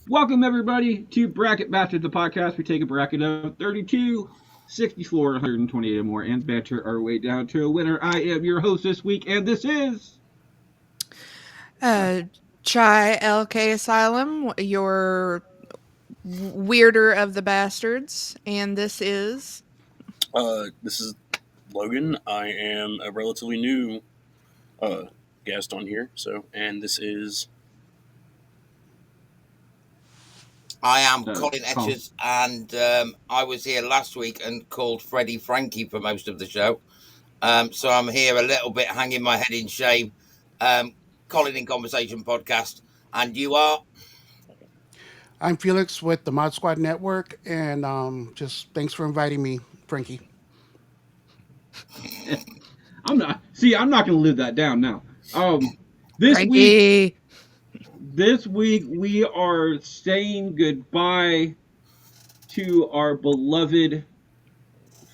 Welcome, everybody, to Bracket Bastards, the podcast. We take a bracket of 32, 64, 128 or more, and banter our way down to a winner. I am your host this week, and this is... Uh, Chai LK Asylum, your weirder of the bastards, and this is. This is Logan. I am a relatively new uh, guest on here. And this is I am Uh, Colin Colin. Etchers, and I was here last week and called Freddie Frankie for most of the show. So I'm here a little bit hanging my head in shame. Colin in Conversation podcast, and you are? I'm Felix with the Mod Squad Network, and just thanks for inviting me, Frankie. I'm not going to live that down now. This week, Frankie. this week we are saying goodbye to our beloved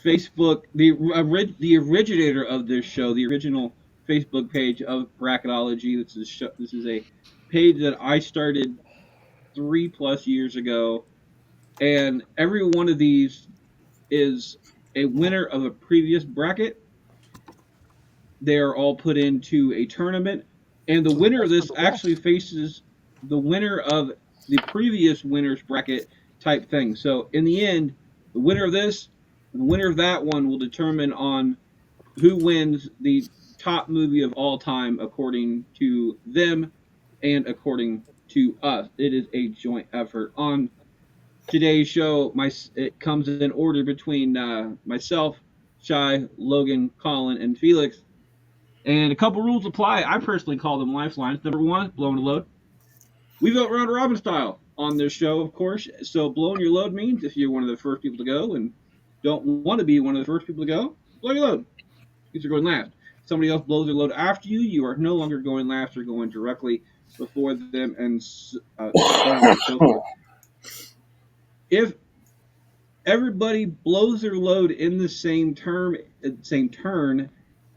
Facebook, the originator of this show, the original Facebook page of Bracketology. This is a page that I started 3+ years ago, and every one of these is a winner of a previous bracket. They are all put into a tournament, and the winner of this actually faces the winner of the previous winner's bracket type thing. So in the end, the winner of this and the winner of that one will determine on who wins the top movie of all time according to them and according to us. It is a joint effort. On today's show, it comes in order between myself, Shy, Logan, Colin, and Felix. And a couple rules apply. I personally call them lifelines. Number one, blowing a load. We vote round robin style on this show, of course. So blowing your load means if you're one of the first people to go and don't want to be one of the first people to go, blow your load. Because you're going last. If somebody else blows their load after you, you are no longer going last. You're going directly before them, and so on and so forth. If everybody blows their load in the same turn,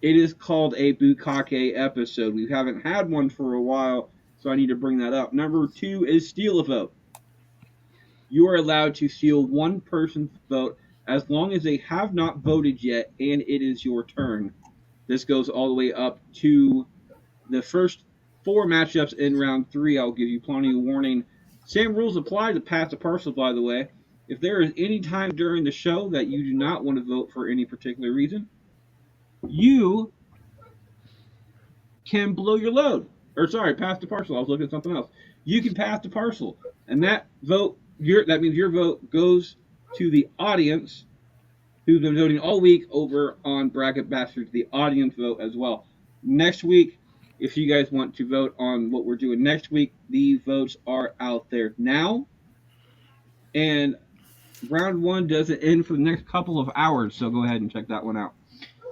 it is called a Bukake episode. We haven't had one for a while, so I need to bring that up. Number two is steal a vote. You are allowed to steal one person's vote as long as they have not voted yet and it is your turn. This goes all the way up to the first four matchups in round three. I'll give you plenty of warning. Same rules apply to pass the parcel, by the way. If there is any time during the show that you do not want to vote for any particular reason, you can blow your load. Or sorry, pass the parcel. I was looking at something else. You can pass the parcel, and that means your vote goes to the audience who's been voting all week over on Bracket Bastards. The audience vote as well. Next week, if you guys want to vote on what we're doing next week, the votes are out there now. And round one doesn't end for the next couple of hours, so go ahead and check that one out.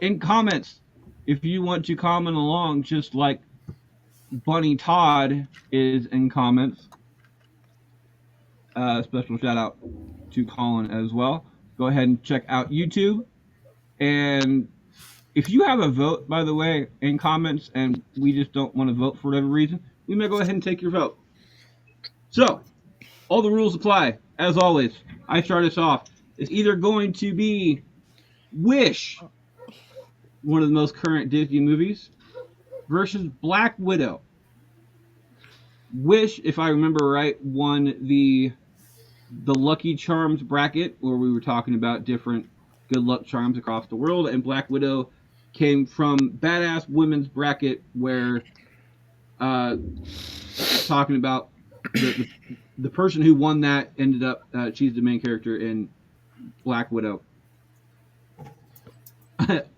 In comments, if you want to comment along, just like Bunny Todd is in comments, special shout out to Colin as well. Go ahead and check out YouTube. And if you have a vote, by the way, in comments, and we just don't want to vote for whatever reason, we may go ahead and take your vote. So, all the rules apply. As always, I start us off. It's either going to be Wish, one of the most current Disney movies, versus Black Widow. Wish, if I remember right, won the Lucky Charms bracket, where we were talking about different good luck charms across the world, and Black Widow came from Badass Women's bracket, where talking about the person who won that ended up she's the main character in Black Widow.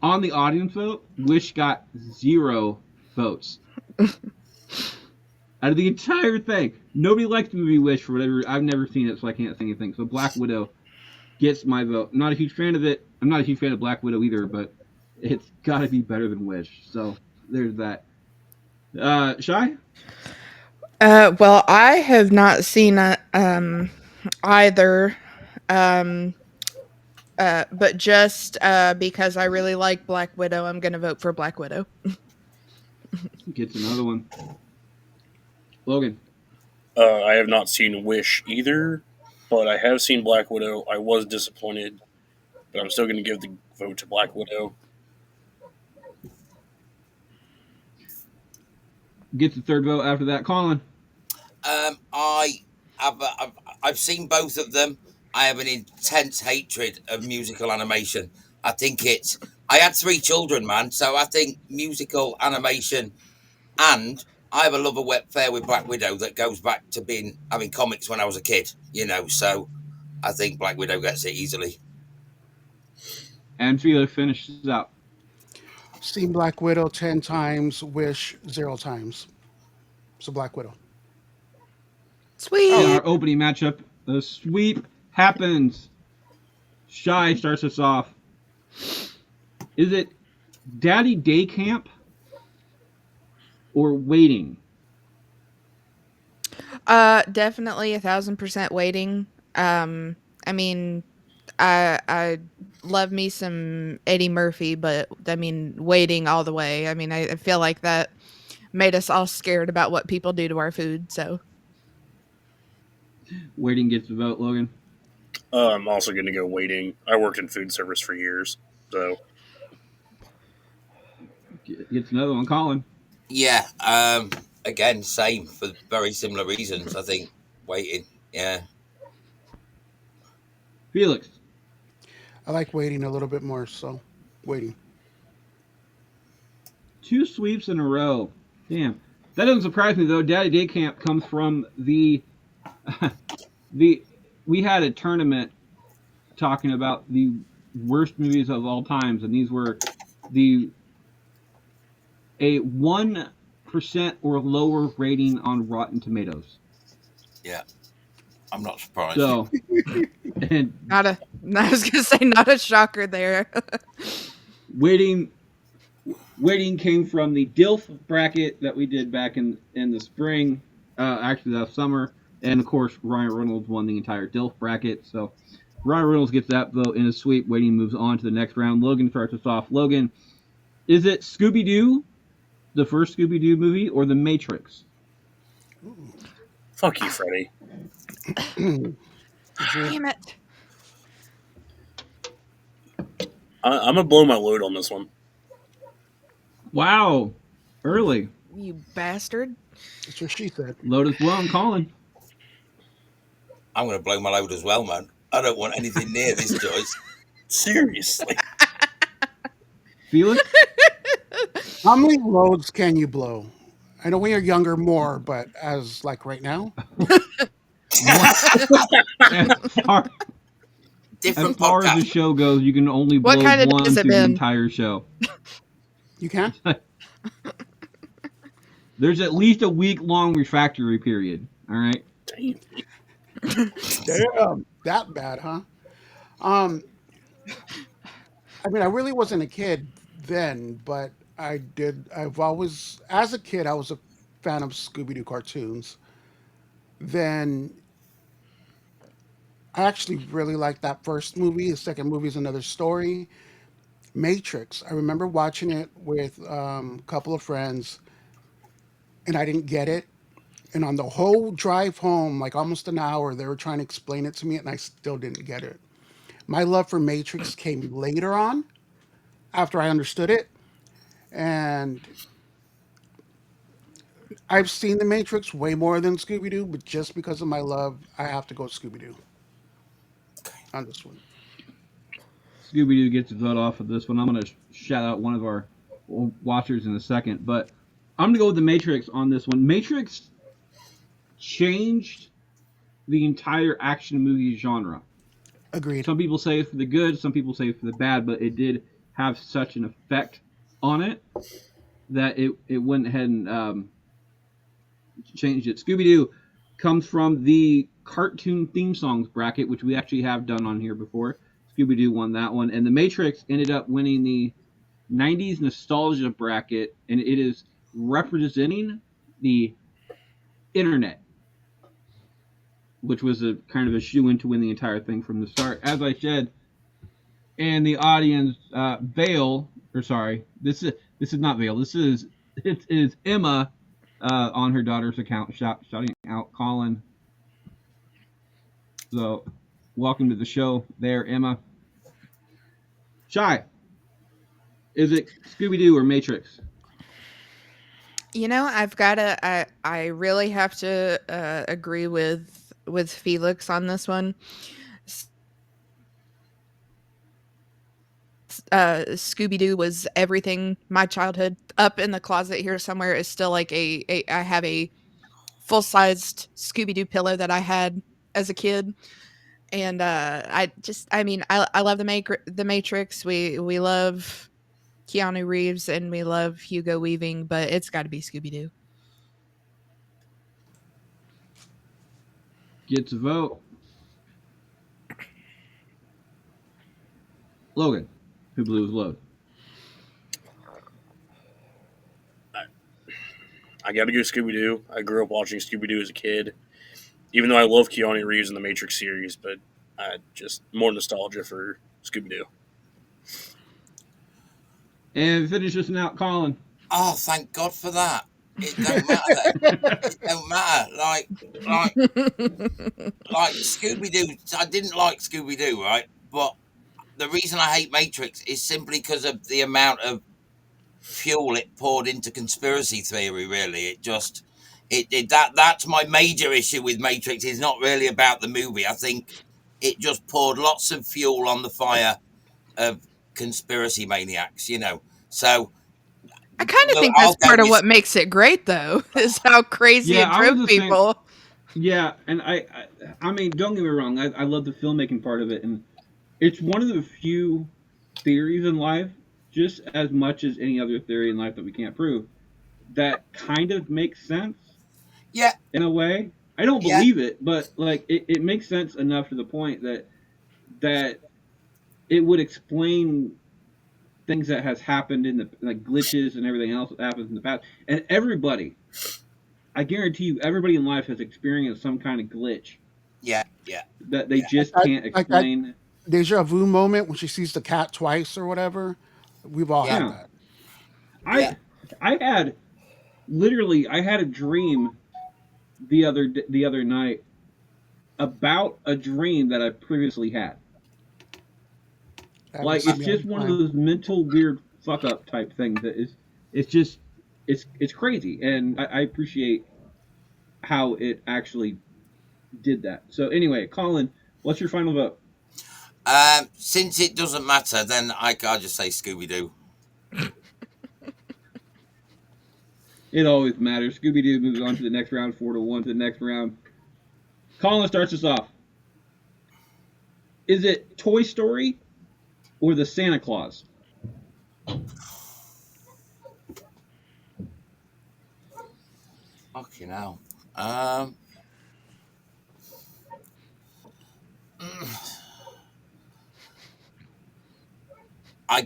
On the audience vote, Wish got 0 votes. Out of the entire thing, nobody likes the movie Wish for whatever. I've never seen it, so I can't say anything. So Black Widow gets my vote. I'm not a huge fan of it. I'm not a huge fan of Black Widow either, but it's got to be better than Wish. So there's that. Shy? Well, I have not seen either. But just because I really like Black Widow, I'm going to vote for Black Widow. Gets another one. Logan. I have not seen Wish either, but I have seen Black Widow. I was disappointed, but I'm still going to give the vote to Black Widow. Get the third vote after that, Colin. I've seen both of them. I have an intense hatred of musical animation. I think it's. I had 3 children, man, so I think musical animation, and I have a love affair with Black Widow that goes back to having comics when I was a kid. So I think Black Widow gets it easily. And Felix finishes out. Seen Black Widow 10 times, Wish 0 times. So Black Widow. Sweet. In our opening matchup, the sweep happens. Shy starts us off. Is it Daddy Day Camp or Waiting? Definitely 1,000% waiting. I mean, I love me some Eddie Murphy, but I mean, waiting all the way. I mean, I feel like that made us all scared about what people do to our food. So Waiting gets the vote, Logan. I'm also going to go Waiting. I worked in food service for years, so Gets another one, Colin. Yeah. Again, same for very similar reasons. I think waiting. Yeah. Felix. I like Waiting a little bit more, so Waiting. 2 sweeps in a row. Damn. That doesn't surprise me, though. Daddy Day Camp comes from the we had a tournament talking about the worst movies of all times, and these were a 1% or lower rating on Rotten Tomatoes. Yeah. I'm not surprised. So, and I was gonna say not a shocker there. Waiting came from the DILF bracket that we did back in the spring, actually that summer, and of course Ryan Reynolds won the entire DILF bracket. So Ryan Reynolds gets that vote in a sweep. Waiting moves on to the next round. Logan starts us off. Logan, is it Scooby-Doo, the first Scooby-Doo movie, or The Matrix? fuck you, Freddie. Damn it! I'm going to blow my load on this one. Wow, early. You bastard! That's what she said. Load is blown, Colin. I'm going to blow my load as well, man. I don't want anything near this choice. Seriously. Felix? How many loads can you blow? I know when you're younger more, but as like right now, Different As far as podcast. the show goes, you can only blow What kind of one day has through it the been? entire show. you can. There's at least a week-long refractory period. All right. Damn. Damn, that bad, huh? I mean, I really wasn't a kid then, but I've always, as a kid, I was a fan of Scooby Doo cartoons. Then I actually really liked that first movie. The second movie is another story. Matrix. I remember watching it with a couple of friends, and I didn't get it. And on the whole drive home, like almost an hour, they were trying to explain it to me, and I still didn't get it. My love for Matrix came later on after I understood it. And I've seen The Matrix way more than Scooby Doo, but just because of my love, I have to go Scooby Doo on this one. Scooby-Doo gets a vote off of this one. I'm going to shout out one of our watchers in a second, but I'm going to go with The Matrix on this one. Matrix changed the entire action movie genre. Agreed. Some people say it's for the good, some people say it's for the bad, but it did have such an effect on it that it went ahead and changed it. Scooby-Doo comes from the cartoon theme songs bracket, which we actually have done on here before. Scooby-Doo won that one. And The Matrix ended up winning the 90s nostalgia bracket, and it is representing the internet, which was a kind of a shoe-in to win the entire thing from the start. As I said, and the audience, this is not Vale. It is Emma on her daughter's account, shouting out Colin. So, welcome to the show, there, Emma. Shy, is it Scooby Doo or Matrix? I've gotta. I really have to agree with Felix on this one. Scooby Doo was everything. My childhood, up in the closet here somewhere, is still like I have a full sized Scooby Doo pillow that I had as a kid, and I love the Matrix. We love Keanu Reeves and we love Hugo Weaving, but it's got to be Scooby Doo. Gets a vote. Logan, who blew his load? I got to go Scooby Doo. I grew up watching Scooby Doo as a kid, even though I love Keanu Reeves in the Matrix series, but just more nostalgia for Scooby Doo. And finish this out, Colin. Oh, thank God for that. It don't matter then. It don't matter. Like, like Scooby Doo. I didn't like Scooby Doo, right? But the reason I hate Matrix is simply because of the amount of fuel it poured into conspiracy theory. Really, that's my major issue with Matrix. It's not really about the movie. I think it just poured lots of fuel on the fire of conspiracy maniacs. So I kind of well, think I'll that's go part of with what makes it great, though, is how crazy Yeah, it I was drove the same. people. Yeah, and I mean, don't get me wrong. I love the filmmaking part of it, and it's one of the few theories in life, just as much as any other theory in life that we can't prove, that kind of makes sense yeah, in a way. I don't yeah, believe it, but like it makes sense enough to the point that it would explain things that has happened in the like glitches and everything else that happens in the past. And everybody, I guarantee you, everybody in life has experienced some kind of glitch yeah, yeah, that they yeah, just That, can't like that explain. deja vu moment when she sees the cat twice or whatever. We've all yeah, had Yeah, that. yeah. I had a dream the other night about a dream that I previously had. Happens Like to it's me all just the one of time. those mental weird fuck up type things that is it's just it's crazy, and I appreciate how it actually did that. So anyway, Colin, what's your final vote? Since it doesn't matter, then I'll just say Scooby Doo. It always matters. Scooby Doo moves on to the next round, 4-1 to the next round. Colin starts us off. Is it Toy Story or the Santa Claus? Fucking hell. Um, I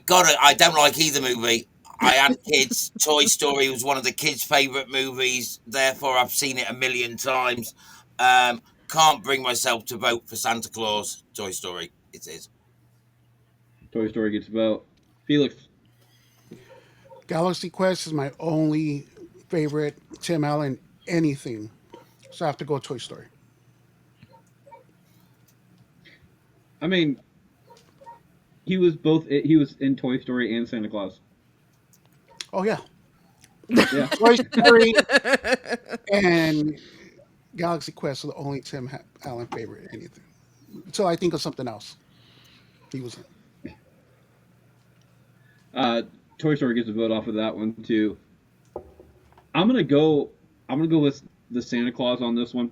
don't like either movie. I had kids. Toy Story was one of the kids' favorite movies. Therefore, I've seen it a million times. Can't bring myself to vote for Santa Claus. Toy Story. It is. Toy Story gets a vote. Felix. Galaxy Quest is my only favorite Tim Allen anything. So I have to go Toy Story. I mean, he was both. He was in Toy Story and Santa Claus. Oh yeah, Yeah. Toy Story and Galaxy Quest are the only Allen favorite anything. Until I think of something else. He was in. uh, Toy Story gets a vote off of that one too. I'm gonna go. I'm gonna go with the Santa Claus on this one.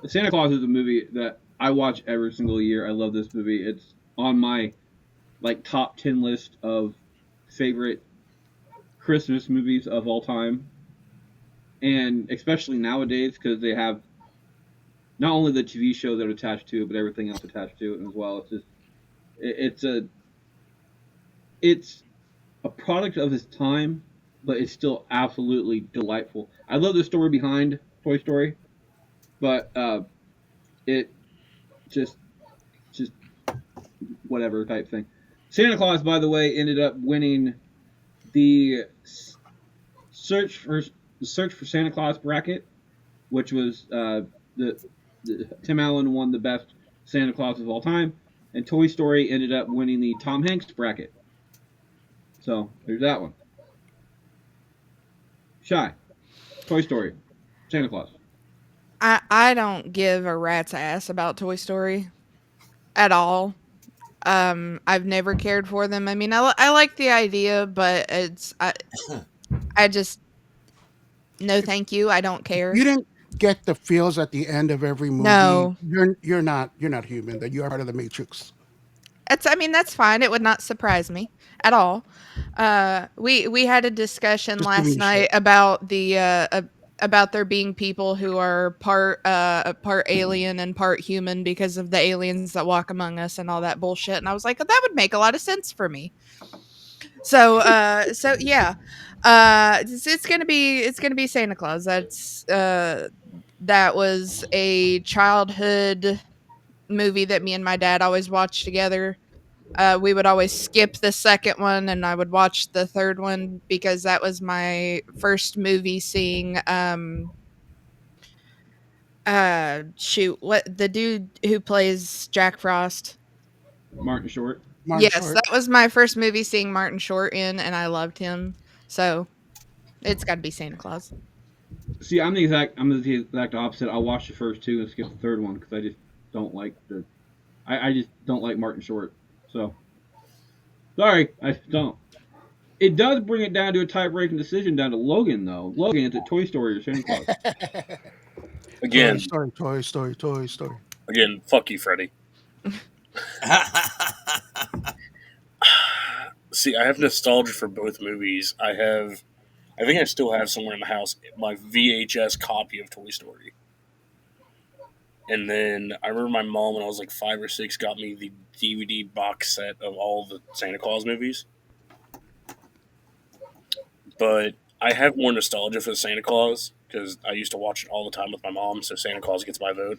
The Santa Claus is a movie that I watch every single year. I love this movie. It's on my like top 10 list of favorite Christmas movies of all time, and especially nowadays because they have not only the TV show that attached to it, but everything else attached to it as well. It's just it's it's a product of its time, but it's still absolutely delightful. I love the story behind Toy Story, but it just just whatever type thing. Santa Claus, by the way, ended up winning the search for The Search for Santa Claus bracket, which was the, Tim Allen won the best Santa Claus of all time, and Toy Story ended up winning the Tom Hanks bracket. So there's that one. Shy, Toy Story, Santa Claus. I don't give a rat's ass about Toy Story at all. I've never cared for them. I mean, I like the idea, but I just no, If thank you. I don't care. you didn't get the feels at the end of every movie, No, you're not human. That you are part of the Matrix. it's. I mean, that's fine. It would not surprise me at all. We had a discussion Just giving last you shit. night about about there being people who are part alien and part human because of the aliens that walk among us and all that bullshit. And I was like, that would make a lot of sense for me. So yeah, it's gonna be Santa Claus. That was a childhood movie that me and my dad always watched together. We would always skip the second one, and I would watch the third one because that was my first movie seeing. Shoot, what the dude who plays Jack Frost? Martin Short. Martin Yes, Short. that was my first movie seeing Martin Short in, and I loved him. So it's got to be Santa Claus. See, I'm the exact opposite. I'll watch the first two and skip the third one because I just don't like I just don't like Martin Short. So sorry, I don't. It does bring it down to a tie-breaking decision down to Logan though. Logan, is it Toy Story or Santa Claus? Toy Again, Story, Toy Story, Toy Story. fuck you, Freddie. See, I have nostalgia for both movies. I think I still have somewhere in the house my VHS copy of Toy Story. And then I remember my mom, when I was like 5 or 6, got me the DVD box set of all the Santa Claus movies. But I have more nostalgia for the Santa Claus because I used to watch it all the time with my mom, so Santa Claus gets my vote.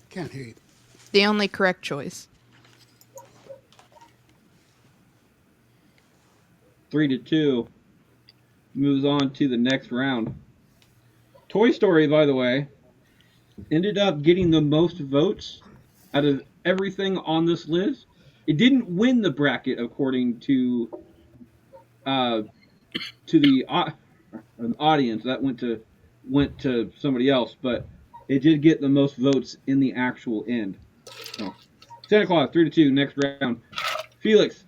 Can't hate. The only correct choice. 3-2 moves on to the next round. Toy Story, by the way, ended up getting the most votes out of everything on this list. It didn't win the bracket according uh, to the audience. That went to somebody else, but it did get the most votes in the actual end. So, Santa Claus 3-2. Next round. Felix,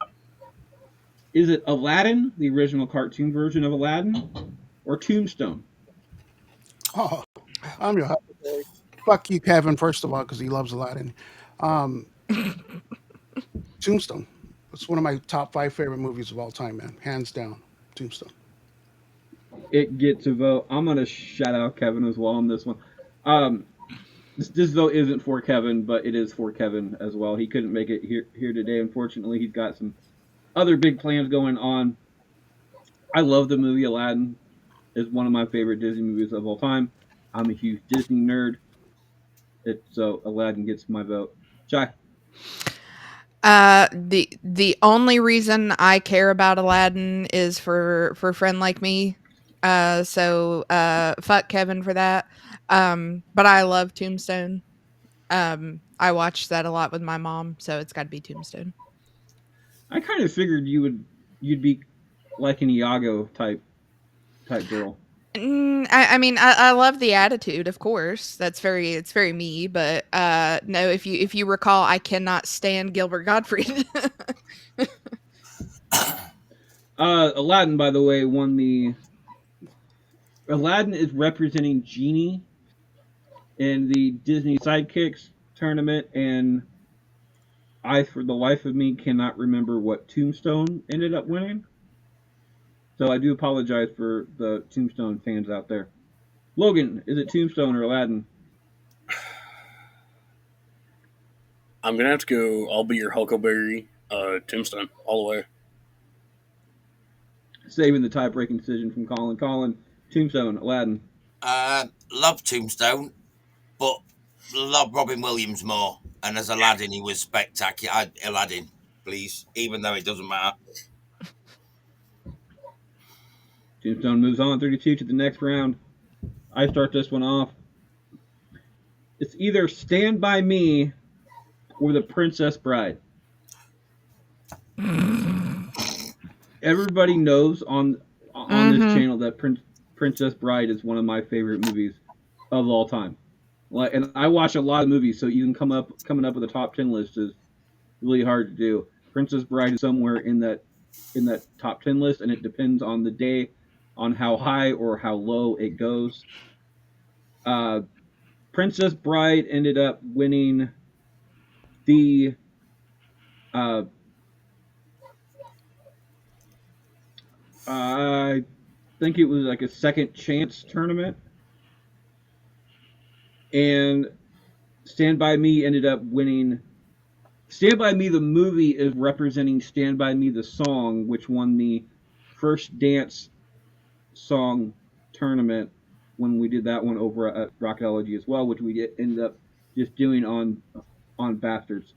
is it Aladdin, the original cartoon version of Aladdin, or Tombstone? Oh, I'm your Huckleberry. Fuck you, Kevin. First of all, because he loves Aladdin. Um, Tombstone. It's one of my top five favorite movies of all time, man. Hands down. Tombstone. It gets a vote. I'm gonna shout out Kevin as well on this one. Um, this vote isn't for Kevin, but it is for Kevin as well. He couldn't make it here today. Unfortunately, he's got some other big plans going on. I love the movie Aladdin. It's one of my favorite Disney movies of all time. I'm a huge Disney nerd. So Aladdin gets my vote. Shy. The only reason I care about Aladdin is for a friend like me. Fuck Kevin for that. But I love Tombstone. I watched that a lot with my mom, so it's got to be Tombstone. I kind of figured you'd be like an Iago type girl. I mean, I love the attitude, of course. It's very me. But no, if you recall, I cannot stand Gilbert Gottfried. Aladdin, by the way, won the. Aladdin is representing Genie in the Disney Sidekicks tournament, and I, for the life of me, cannot remember what Tombstone ended up winning. So I do apologize for the Tombstone fans out there. Logan, is it Tombstone or Aladdin? I'm gonna have to go. I'll be your Huckleberry, Tombstone, all the way. Saving the tie-breaking decision from Colin. Colin, Tombstone, Aladdin. Love Tombstone, but love Robin Williams more. And as Aladdin, he was spectacular. Aladdin, please, even though it doesn't matter. Tombstone moves on 32 to the next round. I start this one off. It's either Stand By Me or The Princess Bride. Everybody knows on this Mm-hmm. channel that Princess Bride is one of my favorite movies of all time. Like, and I watch a lot of movies, so even coming up with a top 10 list is really hard to do. Princess Bride is somewhere in that top 10 list, and it depends on the day, on how high or how low it goes. Uh, Princess Bride ended up winning the uh, I think it was like a second chance tournament, and Stand By Me ended up winning. Stand By Me, the movie, is representing Stand By Me, the song, which won the first dance song tournament when we did that one over at Bracketolgy as well, which we ended up just doing on Bastards.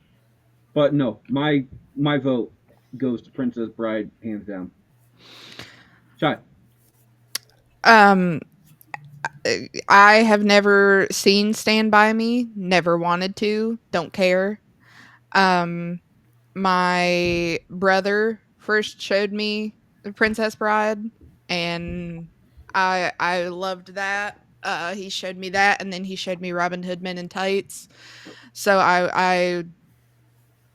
But no, my vote goes to Princess Bride, hands down. Shy. Um, I have never seen Stand By Me, never wanted to, don't care. Um, my brother first showed me The Princess Bride, and I loved that. He showed me that, and then he showed me Robin Hood Men in Tights. So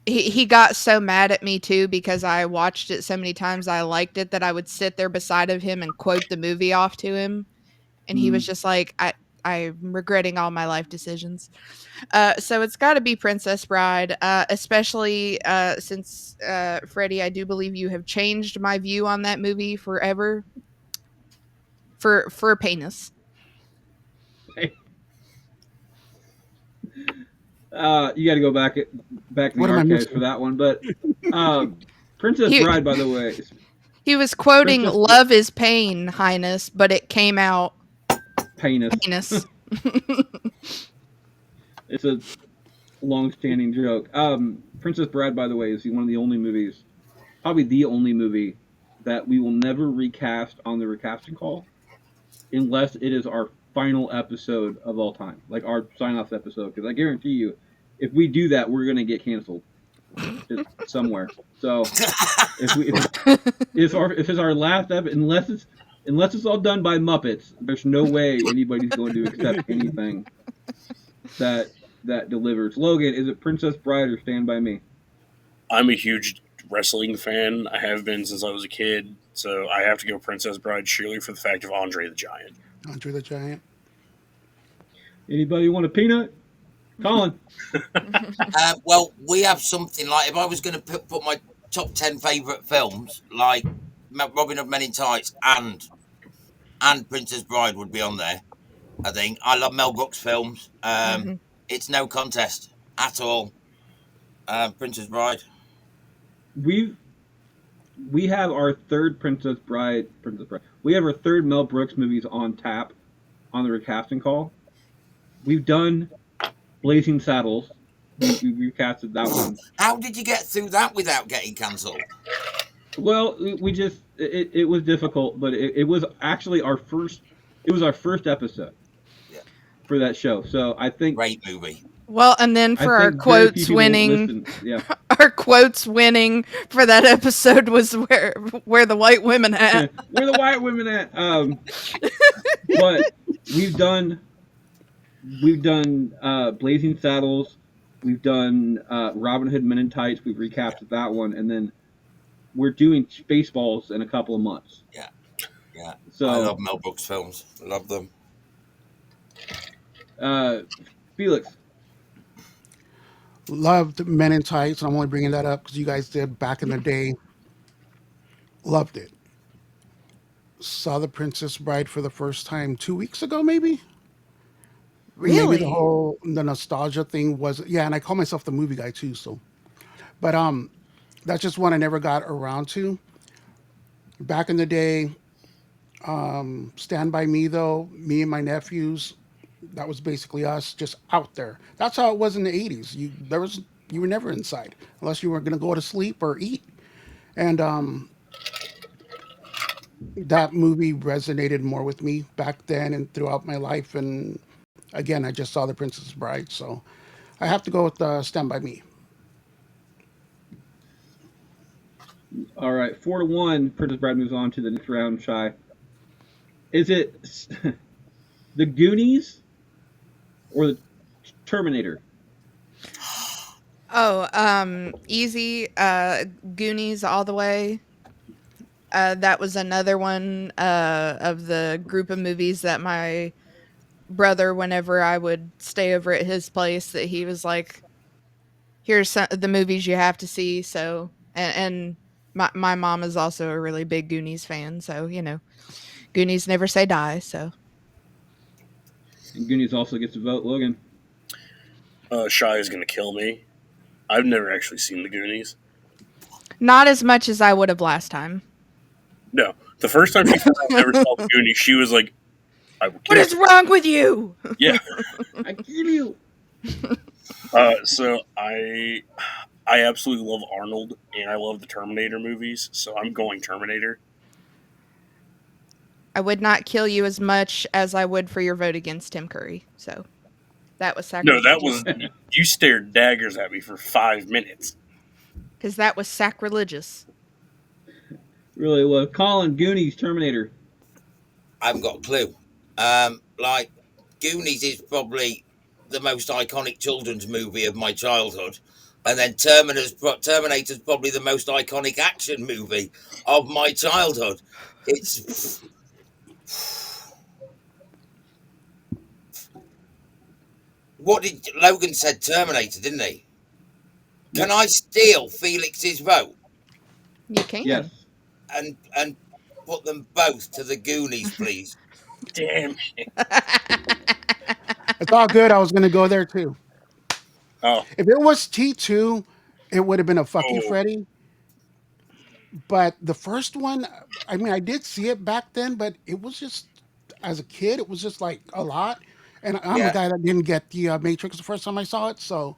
he got so mad at me too because I watched it so many times I liked it that I would sit there beside of him and quote the movie off to him, and he was Mm. just like, I'm regretting all my life decisions. So it's got to be Princess Bride, especially since Freddie, I do believe you have changed my view on that movie forever for penis. You got to go back in the What am I archives for missing? that one. But uh, Princess He Bride, by the way, he was quoting Princess "Love is pain, Highness," but it came out Penis. penis. It's a long-standing joke. Princess Bride, by the way, is one of the only movies, probably the only movie that we will never recast on the recasting call unless it is our final episode of all time, like our sign-off episode. Because I guarantee you, if we do that, we're gonna get canceled somewhere. So if it's our last episode, unless it's all done by Muppets, there's no way anybody's going to accept anything that that delivers. Logan, is it Princess Bride or Stand by Me? I'm a huge wrestling fan. I have been since I was a kid, so I have to go Princess Bride surely for the fact of Andre the Giant. Andre the Giant. Anybody want a peanut? Colin. Well, we have something like if I was going to put my top 10 favourite films, like Robin Hood Men in Tights and Princess Bride would be on there. I think I love Mel Brooks films. Mhm. It's no contest at all. Princess Bride. We've we have our third Princess Bride. We have our third Mel Brooks movies on tap on the recasting call. We've done Blazing Saddles. We recasted that one. How did you get through that without getting cancelled? Well, we just it was difficult, but it was actually our first. It was our first episode Yeah, for that show. So great movie. Well, and then I for our think very few quotes people winning, listen. Yeah, our quotes winning for that episode was where the white women where at. the white women at? But we've done Blazing Saddles. We've done Robin Hood Men in Tights. We've recasted that one, and then we're doing Spaceballs in a couple of months. Yeah, yeah. I So, love Mel Brooks films. Love them. uh, Felix, Loved Men in Tights. I'm only bringing that up because you guys did back in the day. Loved it. Saw The Princess Bride for the first time 2 weeks ago, maybe. Maybe Really? the nostalgia thing was, yeah. And I call myself the movie guy too. So, but that's just one I never got around to. Back in the day, Stand By Me though. Me and my nephews. That was basically us just out there. That's how it was in the 80s. You were never inside unless you were going to go to sleep or eat. And that movie resonated more with me back then and throughout my life. And again, I just saw The Princess Bride, so I have to go with Stand By Me. All right, 4-1. Princess Bride moves on to the next round. Shy. Is it the Goonies or the Terminator? Oh, easy. Goonies all the way. That was another one of the group of movies that my brother, whenever I would stay over at his place, that he was like, "Here's the movies you have to see." So, and my mom is also a really big Goonies fan, so Goonies never say die. So, And Goonies also gets a vote. Logan. Shy is gonna kill me. I've never actually seen the Goonies. not as much as I would have last time. No, the first time she found out I never saw the Goonies, she was like, "I will What kill is wrong with you? you." Yeah. I kill you. So I absolutely love Arnold and I love the Terminator movies. So I'm going Terminator. I would not kill you as much as I would for your vote against Tim Curry. So that was No, that sacrilegious. was you stared daggers at me for 5 minutes. Because that was sacrilegious. Really was. Colin, Goonies, Terminator. I haven't got a clue. Like Goonies is probably the most iconic children's movie of my childhood, and then Terminator's probably the most iconic action movie of my childhood. It's what did Logan said? Terminator, didn't he? Can Yep. I steal Felix's vote You can. Yes. and put them both to the Goonies, please? Damn. It's all good. I was going to go there too. Oh, If it was T2, it would have been a fuck you, oh, Freddy. But the first one, I mean, I did see it back then, but it was just, as a kid, it was just like a lot. And I'm a Yeah, guy that didn't get the Matrix the first time I saw it. So,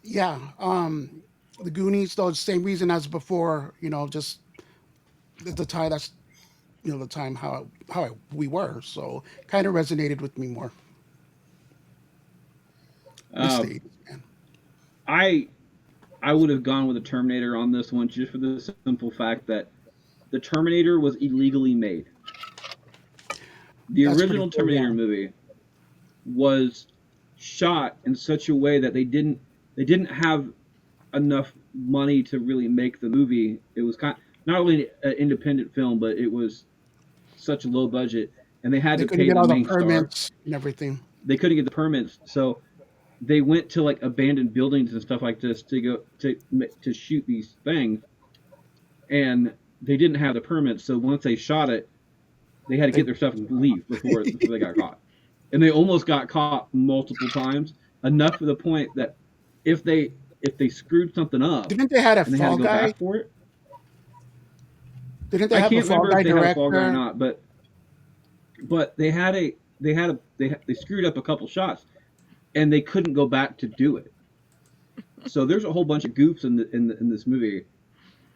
yeah, the Goonies, though, the same reason as before, just the time that's, the time we were. So, kind of resonated with me more. Miss Uh, the 80s, man. I I would have gone with the Terminator on this one just for the simple fact that the Terminator was illegally made. The That's pretty original cool, Terminator yeah. movie was shot in such a way that they didn't have enough money to really make the movie. It was not only an independent film, but it was such a low budget, and they had They to couldn't pay get the all the main star. permits and everything. They couldn't get the permits, so they went to like abandoned buildings and stuff like this to go to shoot these things, and they didn't have the permits. So once they shot it, they had to They get their stuff and leave before they got caught. And they almost got caught multiple times, enough to the point that if they if they screwed something up didn't they had a and they had to Fall go Guy? back for it, Didn't they I have a can't Fall remember if Guy they had a fall guy or director? not, but they screwed up a couple shots and they couldn't go back to do it. So there's a whole bunch of goofs in this movie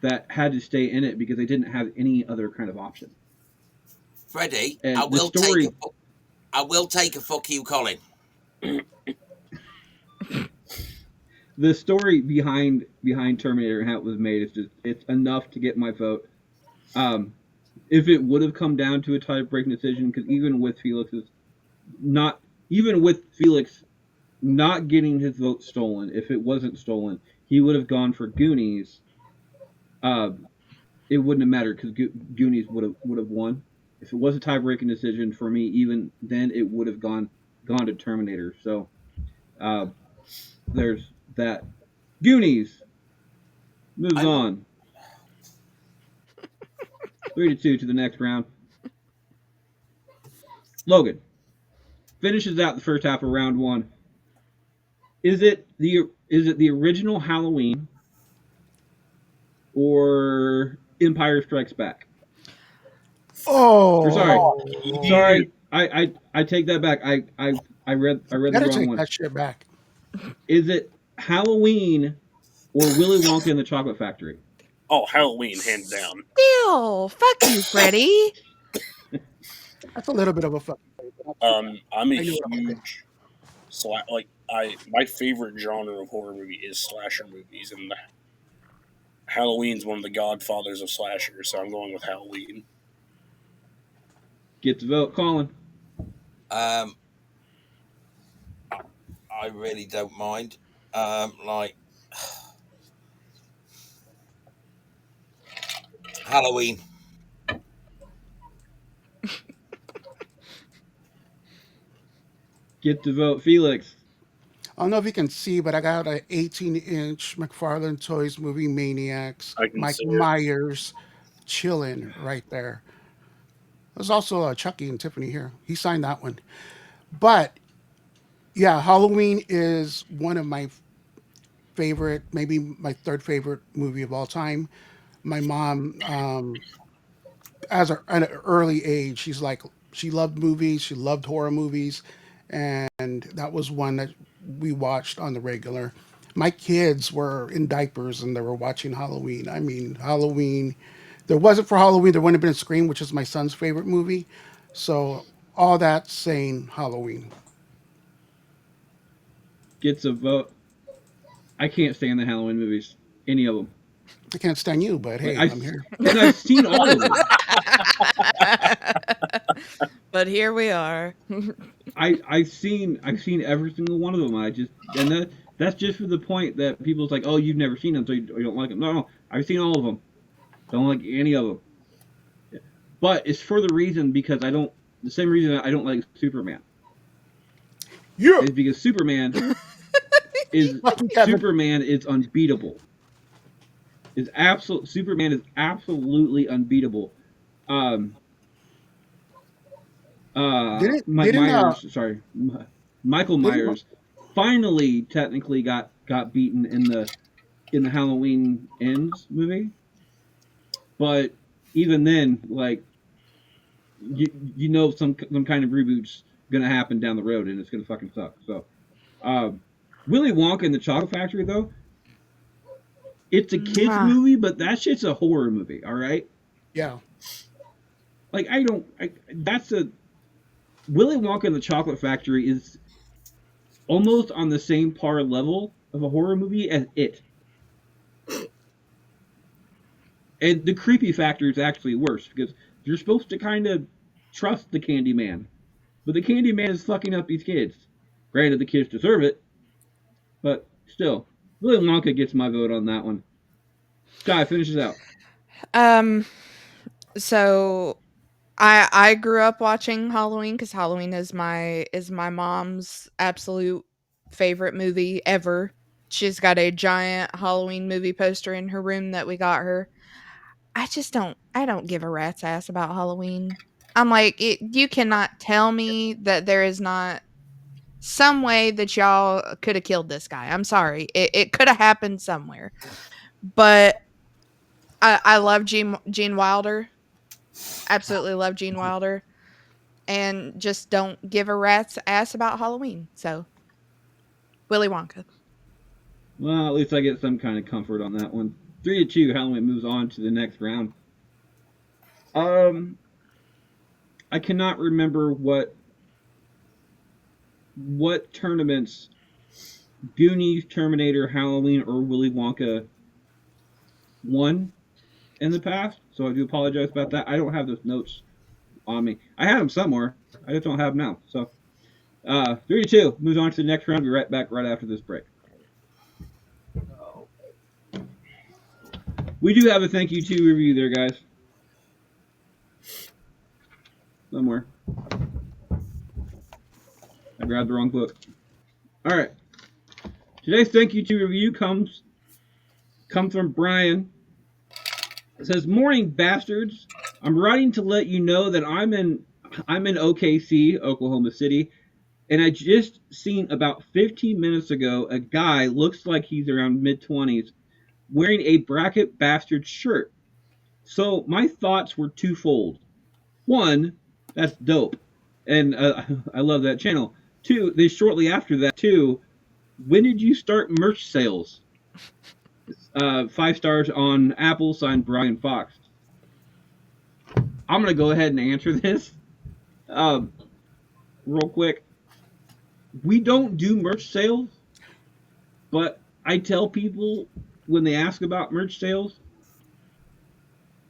that had to stay in it because they didn't have any other kind of option. Freddie, And the story, I will take a fuck you, Colin. behind Terminator and how it was made is just it's enough to get my vote. Um, if it would have come down to a tie breaking decision, because not even with Felix not getting his vote stolen, if it wasn't stolen, he would have gone for Goonies. Uh, it wouldn't have mattered because Goonies would have won. If it was a tie breaking decision for me, even then it would have gone to Terminator. So uh, there's that. Goonies moves I'm on 3-2 to the next round. Logan finishes out the first half of round one. Is it the original Halloween or Empire Strikes Back? Or sorry, Oh, you. I take that back. I read the better wrong take one. that shit back. Is it Halloween or Willy Wonka and the Chocolate Factory? Oh, Halloween, hands down. Still, fuck you, Freddy. That's a little bit of a fucking play, but not too bad. I'm a I knew what I was thinking. huge my favorite genre of horror movie is slasher movies, and Halloween's one of the godfathers of slashers, so I'm going with Halloween. Get the vote, Colin. I really don't mind. Like Halloween. Get the vote, Felix. I don't know if you can see, but I got an 18-inch McFarlane Toys movie Maniacs, I can see Michael it. Myers, chilling right there. There's also Chucky and Tiffany here. He signed that one. But yeah, Halloween is one of my favorite, maybe my third favorite movie of all time. My mom, at an early age, she's like, she loved movies, she loved horror movies, and that was one that we watched on the regular. My kids were in diapers and they were watching Halloween. I mean, Halloween. There wasn't for Halloween, there wouldn't have been Scream, which is my son's favorite movie. So all that saying Halloween. Gets a vote. I can't stand the Halloween movies. Any of them. I can't stand you, but Like hey, I'm here. and I've seen all of them. But here we are. I've seen every single one of them. That's just for the point that people's like, oh, you've never seen them, so you don't like them. No, I've seen all of them. Don't like any of them. But it's for the reason because the same reason I don't like Superman Yeah. is because Superman is unbeatable. Superman is absolutely unbeatable. Um, Didn't Mike didn't Myers, sorry, Michael didn't Myers, finally technically got beaten in the Halloween Ends movie, but even then, like you know, some kind of reboot's gonna happen down the road, and it's gonna fucking suck. So, Willy Wonka and the Chocolate Factory, though, it's a kids Mwah. movie, but that shit's a horror movie. All right, yeah. like that's a Willy Wonka and the Chocolate Factory is almost on the same par level of a horror movie as it. And the creepy factor is actually worse because you're supposed to kind of trust the Candyman, but the Candyman is fucking up these kids. Granted, the kids deserve it, but still, Willy Wonka gets my vote on that one. Sky finishes out. Um, so I grew up watching Halloween because Halloween is my mom's absolute favorite movie ever. She's got a giant Halloween movie poster in her room that we got her. I don't give a rat's ass about Halloween. I'm like, you cannot tell me that there is not some way that y'all could have killed this guy. I'm sorry. It could have happened somewhere. But I love Gene Wilder. Absolutely love Gene Wilder. And just don't give a rat's ass about Halloween. So, Willy Wonka. Well, at least I get some kind of comfort on that one. 3-2, Halloween moves on to the next round. I cannot remember what tournaments Goonies, Terminator, Halloween, or Willy Wonka won in the past, so I do apologize about that. I don't have those notes on me. I had them somewhere. I just don't have them now. So, 3-2 moves on to the next round. We'll be right back right after this break. We do have a thank you to review there, guys. Somewhere. I grabbed the wrong book. All right. Today's thank you to review comes from Brian. It says, "Morning, bastards. I'm writing to let you know that I'm in OKC, Oklahoma City, and I just seen about 15 minutes ago a guy looks like he's around mid-20s wearing a Bracket Bastard shirt. So my thoughts were twofold. One, that's dope, and I love that channel. Two, then shortly after that, when did you start merch sales? 5 stars on Apple, signed Brian Fox. I'm gonna go ahead and answer this um, real quick. We don't do merch sales, but I tell people when they ask about merch sales,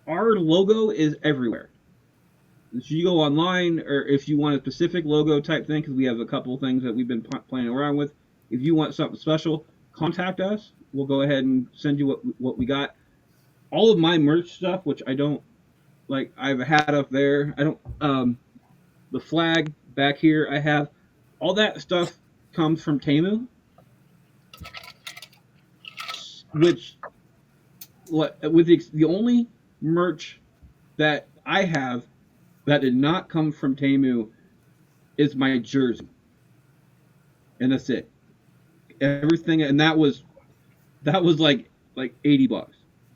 our logo is everywhere. If you go online, or if you want a specific logo type thing, because we have a couple of things that we've been playing around with. If you want something special, contact us. We'll go ahead and send you what we got. All of my merch stuff, which I don't like, I have a hat up there. I don't the flag back here. I have all that stuff comes from Temu, which with the only merch that I have that did not come from Temu is my jersey, and that's it. Everything, and that was like $80,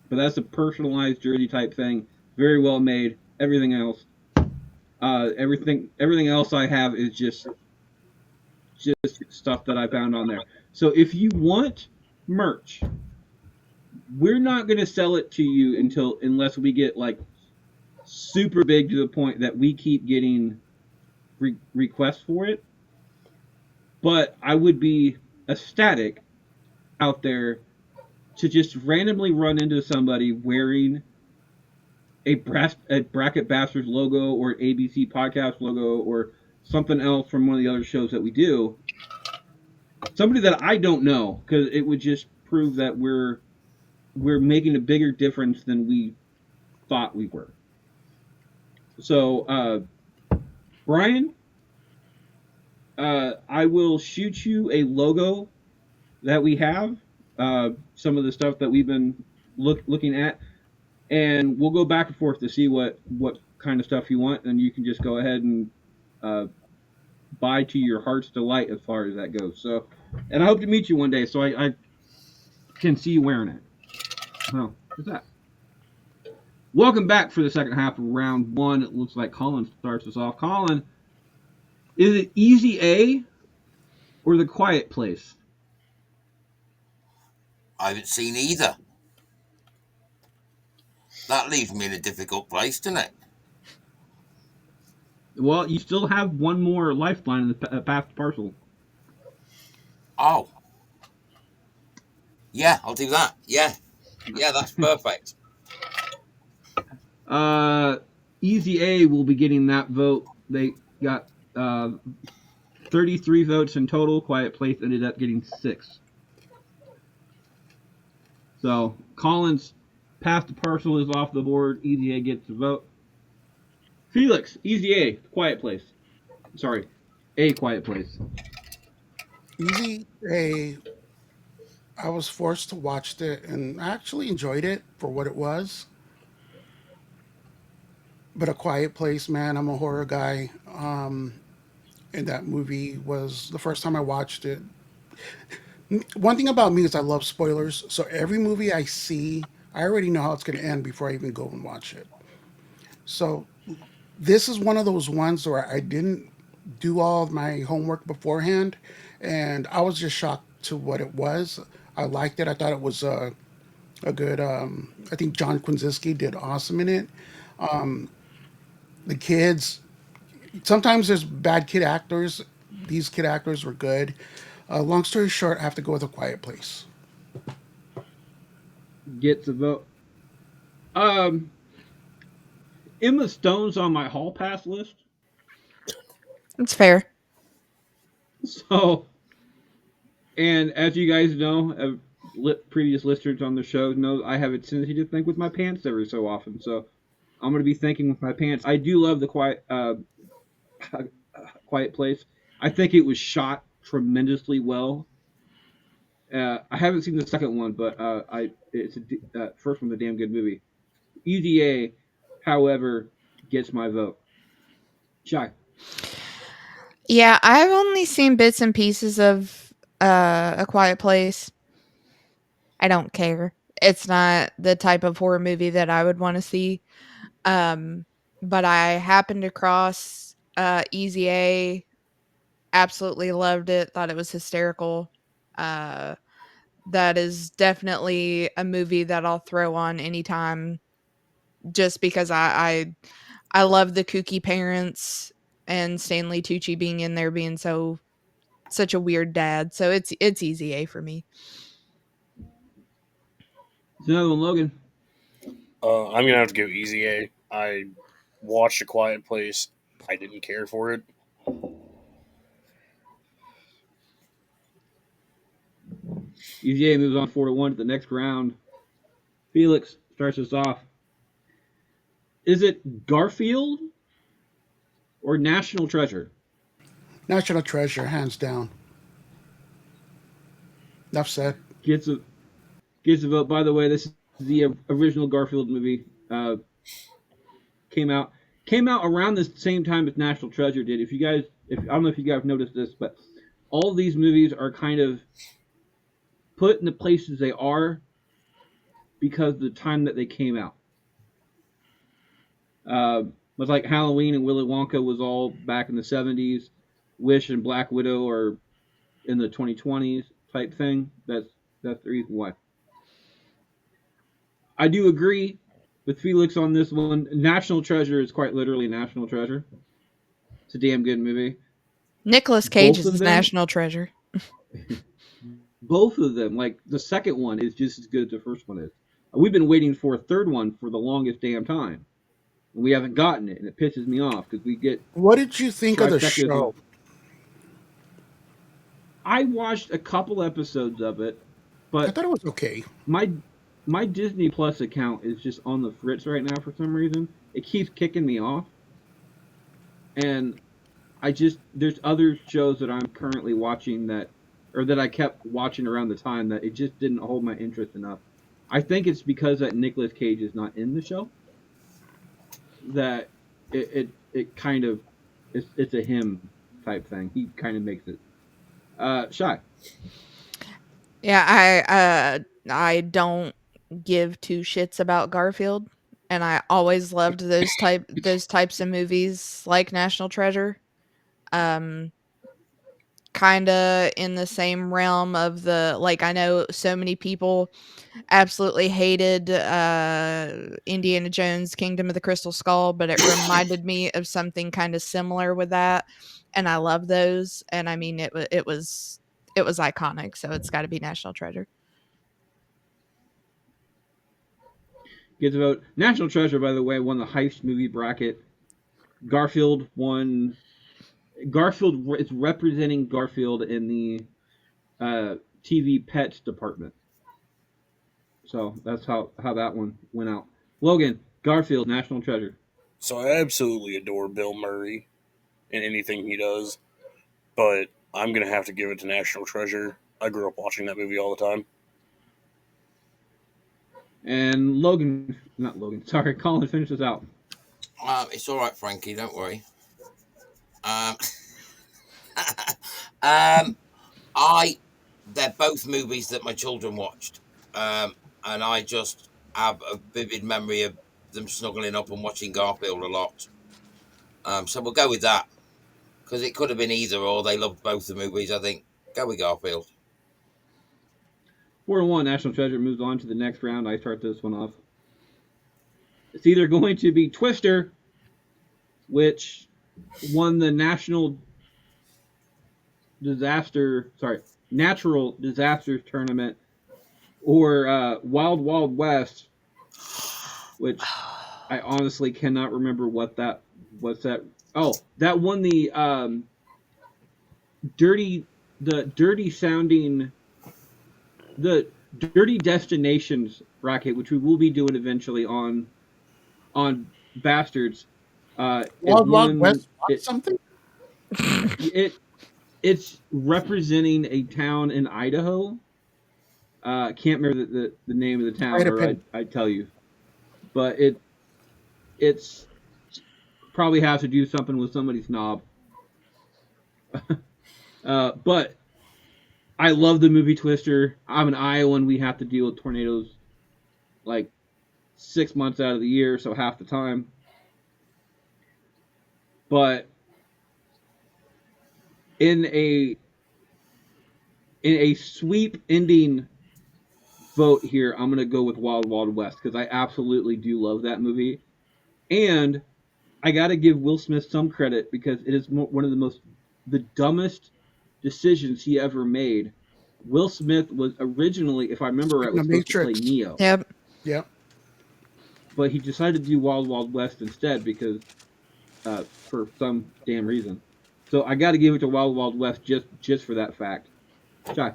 but that's a personalized jersey type thing, very well made. Everything else I have is just stuff that I found on there. So if you want merch, we're not going to sell it to you unless we get like super big to the point that we keep getting requests for it. But I would be ecstatic out there to just randomly run into somebody wearing a Bracket Bastards logo or an ABC podcast logo or something else from one of the other shows that we do. Somebody that I don't know, because it would just prove that we're making a bigger difference than we thought we were. So, Brian, I will shoot you a logo that we have, some of the stuff that we've been looking at, and we'll go back and forth to see what kind of stuff you want, and you can just go ahead and uh, buy to your heart's delight as far as that goes. So, and I hope to meet you one day so I can see you wearing it. So, what's that? Welcome back for the second half of round one. It looks like Colin starts us off. Colin, is it Easy A or The Quiet Place? I haven't seen either. That leaves me in a difficult place, doesn't it? Well, you still have one more lifeline in the past parcel. Oh, yeah, I'll do that. Yeah, that's perfect. Easy A will be getting that vote. They got 33 votes in total. Quiet Place ended up getting 6. So Collins past the parcel is off the board. Easy A gets the vote. Felix, Easy A, Quiet Place. Sorry, A Quiet Place. Easy A. I was forced to watch it, and I actually enjoyed it for what it was. But A Quiet Place, man, I'm a horror guy. And that movie was the first time I watched it. One thing about me is I love spoilers, so every movie I see, I already know how it's going to end before I even go and watch it. So this is one of those ones where I didn't do all of my homework beforehand, and I was just shocked to what it was. I liked it. I thought it was a good. I think John Krasinski did awesome in it. The kids. Sometimes there's bad kid actors. These kid actors were good. Long story short, I have to go with A Quiet Place. Gets a vote. Um, Emma Stone's on my hall pass list. It's fair. So, and as you guys know, previous listeners on the show know, I have a tendency to think with my pants every so often. So, I'm going to be thinking with my pants. I do love the Quiet Place. I think it was shot tremendously well. I haven't seen the second one, but first one's a damn good movie. EDA, however, gets my vote. Shy. Yeah, I've only seen bits and pieces of A Quiet Place. I don't care. It's not the type of horror movie that I would want to see. Um, but I happened across Easy A. Absolutely loved it. Thought it was hysterical. Uh, that is definitely a movie that I'll throw on anytime, just because I love the kooky parents and Stanley Tucci being in there being such a weird dad. So it's easy A for me. It's another one, Logan. I'm gonna have to go Easy A. I watched A Quiet Place. I didn't care for it. UGA moves on 4-1 to the next round. Felix starts us off. Is it Garfield or National Treasure? National Treasure, hands down. Enough said. Gets a gets a vote. By the way, this is the original Garfield movie. Came out came out around the same time as National Treasure did. If you guys, if I don't know if you guys noticed this, but all of these movies are kind of put in the places they are because of the time that they came out. Was like Halloween and Willy Wonka was all back in the 70s. Wish and Black Widow are in the 2020s type thing. That's the reason why. I do agree with Felix on this one. National Treasure is quite literally National Treasure. It's a damn good movie. Nicolas Cage Both is of his them, national treasure. both of them, like the second one is just as good as the first one is. We've been waiting for a third one for the longest damn time, and we haven't gotten it, and it pisses me off because we get What did you think of the trifectas of. show? I watched a couple episodes of it, I but thought it was okay. my my Disney Plus account is just on the fritz right now for some reason. It keeps kicking me off, and I just there's other shows that I'm currently watching that or that I kept watching around the time that it just didn't hold my interest enough. I think it's because that Nicolas Cage is not in the show that it kind of it's a him type thing. He kind of makes it. Shy. Yeah, I don't give two shits about Garfield, and I always loved those types of movies like National Treasure. Um, Kinda in the same realm of the like, I know so many people absolutely hated, Indiana Jones: Kingdom of the Crystal Skull, but it reminded me of something kinda similar with that, and I love those, and I mean, it was iconic, so it's gotta be National Treasure. Gets a vote. National Treasure, by the way, won the heist movie bracket. Garfield won. Garfield is representing Garfield in the TV pets department. So that's how that one went out. Logan, Garfield, National Treasure. So I absolutely adore Bill Murray in anything he does, but I'm gonna have to give it to National Treasure. I grew up watching that movie all the time. And Logan, not Logan, sorry, Colin finishes out. It's all right, Frankie. Don't worry. Um, um, I they're both movies that my children watched, and I just have a vivid memory of them snuggling up and watching Garfield a lot. So we'll go with that because it could have been either or. They loved both the movies. I think go with Garfield. 4-1, National Treasure moves on to the next round. I start this one off. It's either going to be Twister, which won the natural disasters tournament, or Wild Wild West, which I honestly cannot remember what's that. Oh, that won dirty the dirty sounding the dirty destinations bracket, which we will be doing eventually on Bastards. It Wild Wild won West what something? it's representing a town in Idaho. Can't remember the name of the I had town, a or pin. I'd tell you. But it's probably has to do something with somebody's knob. But I love the movie Twister. I'm an Iowan. We have to deal with tornadoes like 6 months out of the year, so half the time. But in a in a sweep ending vote here, I'm gonna go with Wild Wild West because I absolutely do love that movie, and I got to give Will Smith some credit because it is one of the dumbest decisions he ever made. Will Smith was originally, if I remember right, In the was supposed to play Matrix. Neo, Yep. Yep. but he decided to do Wild Wild West instead because for some damn reason. So I got to give it to Wild Wild West just for that fact. Shy.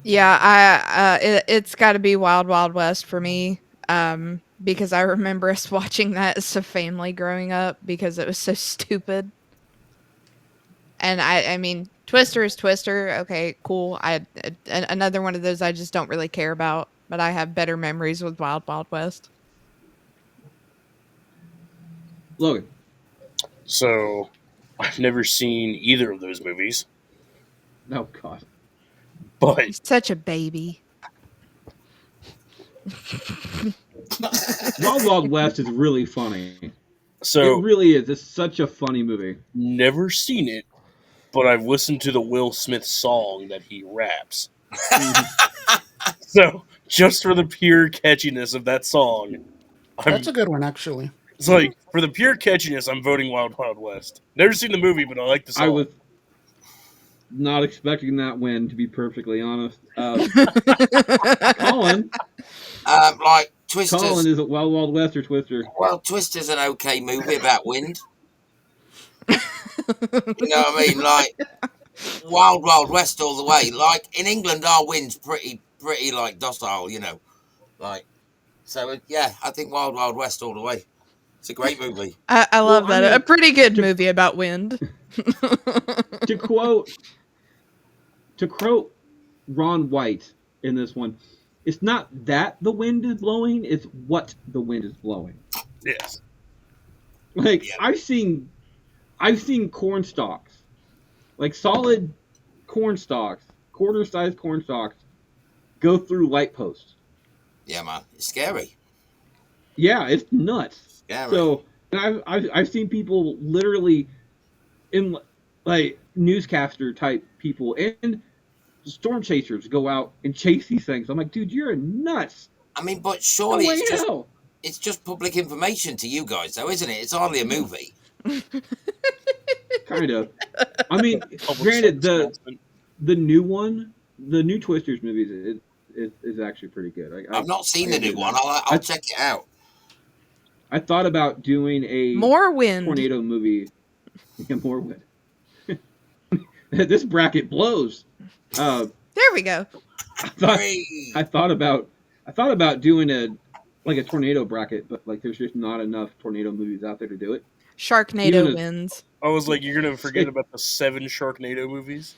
Yeah, it's got to be Wild Wild West for me. Because I remember us watching that as a family growing up because it was so stupid. And I mean, Twister is Twister. Okay, cool. Another one of those I just don't really care about, but I have better memories with Wild Wild West. Logan. So I've never seen either of those movies, Oh God. but He's such a baby. Wild Wild West is really funny. It so really is. It's such a funny movie. never seen it, but I've listened to the Will Smith song that he raps. Mhm. So just for the pure catchiness of that song, That's I'm a good one, actually. it's like for the pure catchiness, I'm voting Wild Wild West. Never seen the movie, but I like the I song. was not expecting that win, to be perfectly honest. Colin, Like Colin, Twisters. is it Wild Wild West or Twister? Well, Twister's an okay movie about wind. You know what I mean? Like Wild Wild West all the way. Like in England, our wind's pretty like docile. You know, like so. Yeah, I think Wild Wild West all the way. It's a great movie. I Well, love I that. A mean, pretty good to movie about wind. to quote to quote Ron White in this one, it's not that the wind is blowing; it's what the wind is blowing. Yes. Like Yeah, I've seen corn stalks, like solid corn stalks, quarter-sized corn stalks, go through light posts. yeah, man. It's scary. Yeah, it's nuts. Scary. So, and I've seen people literally in like newscaster type people and storm chasers go out and chase these things. I'm like, dude, you're nuts. I mean, but No surely way in hell. it's just public information to you guys, though, isn't it? It's hardly a movie. Kind of. I mean, Public granted, service announcement. the new one, the new Twisters movies, is actually pretty good. I've not seen I the gotta new give one. that. I'll check it out. I thought about doing a More wind. tornado movie. Yeah, more wood. This bracket blows. Uh, There we go. I thought Hooray! I thought about doing a tornado bracket, but like there's just not enough tornado movies out there to do it. Even Sharknado as wins. I was like, you're gonna forget about the 7 Sharknado movies.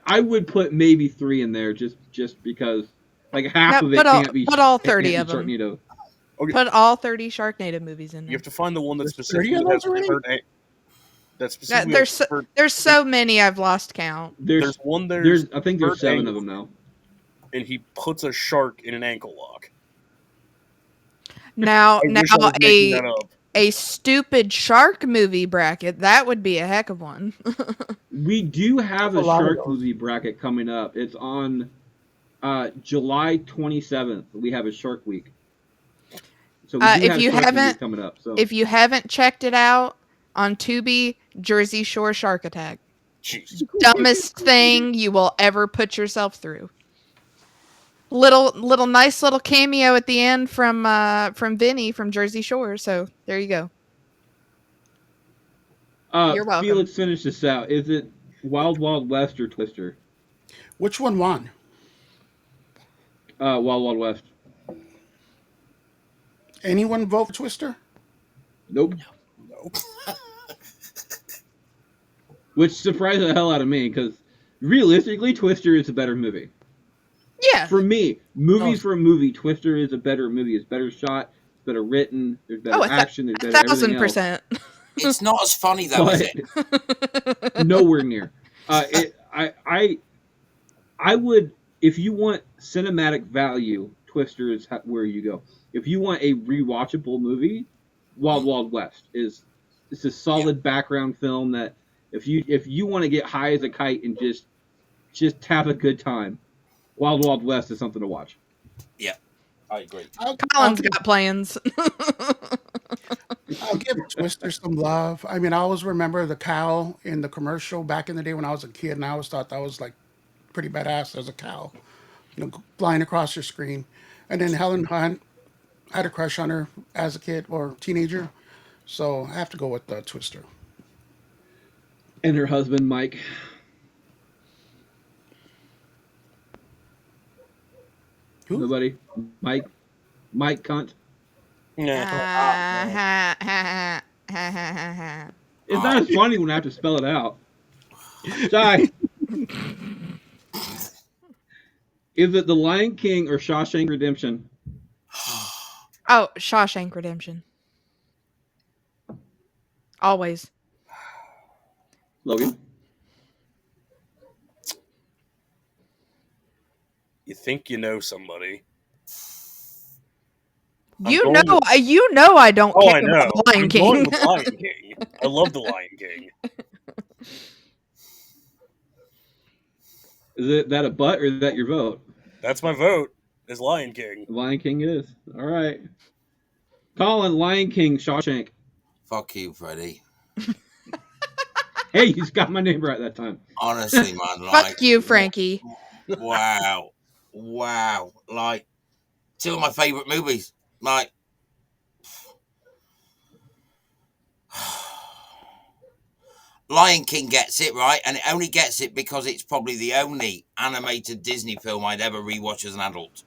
I would put maybe 3 in there just because like half No, of it can't be put all it can't 30 be of them. Sharknado. Okay, Put all 30 Sharknado movies in you there. have to find the one that There's 30 specifically of has those already? that Yeah, specifically there's has Bert. there's so many I've lost count. There's one There's I think there's Burt 7 of Angle, them now. and he puts a shark in an ankle lock. Now I wish I was making that up. a stupid shark movie bracket, that would be a heck of one. We do have There's a a lot of shark those. movie bracket coming up. It's on July 27th. We have a Shark Week. So we do if have you shark movies haven't coming up. So if you haven't checked it out on Tubi, Jersey Shore Shark Attack. Jeez. Dumbest thing you will ever put yourself through. Nice little cameo at the end from Vinny from Jersey Shore. So there you go. You're welcome. Felix, finish this out. Is it Wild Wild West or Twister? Which one won? Wild Wild West. Anyone vote for Twister? Nope. No. Which surprised the hell out of me because realistically, Twister is a better movie. Yeah. For me, for a movie, Twister is a better movie. It's better shot, it's better written, there's better action, there's better everything else. 1,000%. It's not as funny though, is it? But nowhere near. I would, if you want cinematic value, Twister is where you go. If you want a rewatchable movie, Wild Wild West is it's a solid background film that if you want to get high as a kite and just have a good time, Wild Wild West is something to watch. Yeah, I agree. I'll Colin's give got plans. I'll give Twister some love. I mean, I always remember the cow in the commercial back in the day when I was a kid, and I always thought that was like pretty badass as a cow, flying across your screen. And then Helen Hunt, I had a crush on her as a kid or teenager, so I have to go with Twister. And her husband Mike. Who? Nobody. Mike. Mike Cunt. Yeah. Oh, No. It's not as funny when I have to spell it out. Shy. Is it The Lion King or Shawshank Redemption? Oh, Shawshank Redemption. Always. Logan. You think you know somebody. You going know, with- you know, I don't Oh, care I about know. the Lion I'm going King. with Lion King. I love the Lion King. Is it that a butt or is that your vote? That's my vote. Is Lion King. Lion King it is. All right. Colin, Lion King, Shawshank. Fuck you, Freddie. Hey, he's got my name right that time. Honestly, man, like, Fuck you, Frankie. wow, wow, like two of my favorite movies. Like, Lion King gets it right, and it only gets it because it's probably the only animated Disney film I'd ever rewatch as an adult.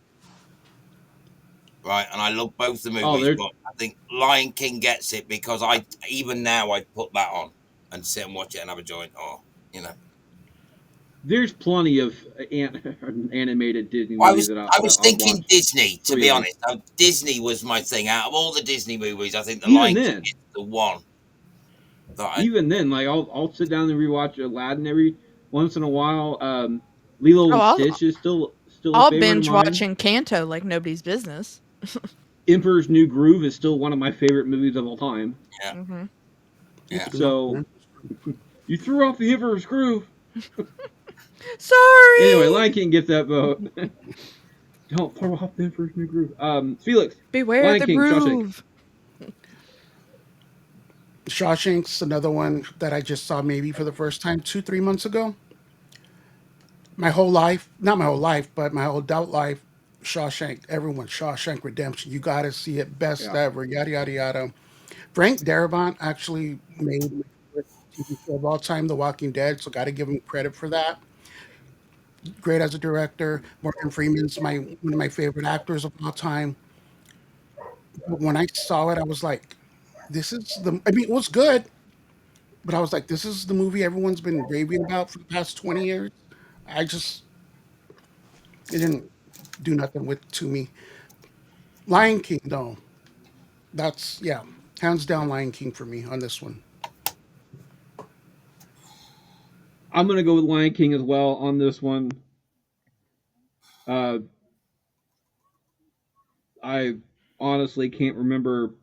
Right, and I love both the Oh, movies, there, but I think Lion King gets it because I even now I'd put that on and sit and watch it and have a joint, or you know. there's plenty of animated Disney I movies was that I was I'll thinking watch Disney, to be freely. honest. Disney was my thing. Out of all the Disney movies, I think The Even Lion King then, is the one that I. even then, like I'll sit down and rewatch Aladdin every once in a while. Lilo Oh, and Stitch is still a I'll favorite of binge mine. watching Kanto like nobody's business. Emperor's New Groove is still one of my favorite movies of all time. Yeah, Hmm. you yeah. threw off So the you threw off the Emperor's Groove. Anyway, Sorry. Lion King gets that vote. Don't throw off the Emperor's New Groove. Felix, Beware Lion the King, Shawshank. groove. Shawshank's another one that I just saw maybe for the first time 2, 3 months ago. My whole life, not my whole life, but my whole adult life, Shawshank, everyone, Shawshank Redemption. You got to see it, best Yeah. ever, yada, yada, yada. Frank Darabont actually made my favorite TV show of all time, The Walking Dead, so got to give him credit for that. Great as a director. Morgan Freeman's one of my favorite actors of all time. But when I saw it, I was like, this is I mean, it was good, but I was like, this is the movie everyone's been raving about for the past 20 years. I just, it didn't do nothing with to me. Lion King, though, that's, yeah, hands down Lion King for me on this one. I'm gonna go with Lion King as well on this one. Uh, I honestly can't remember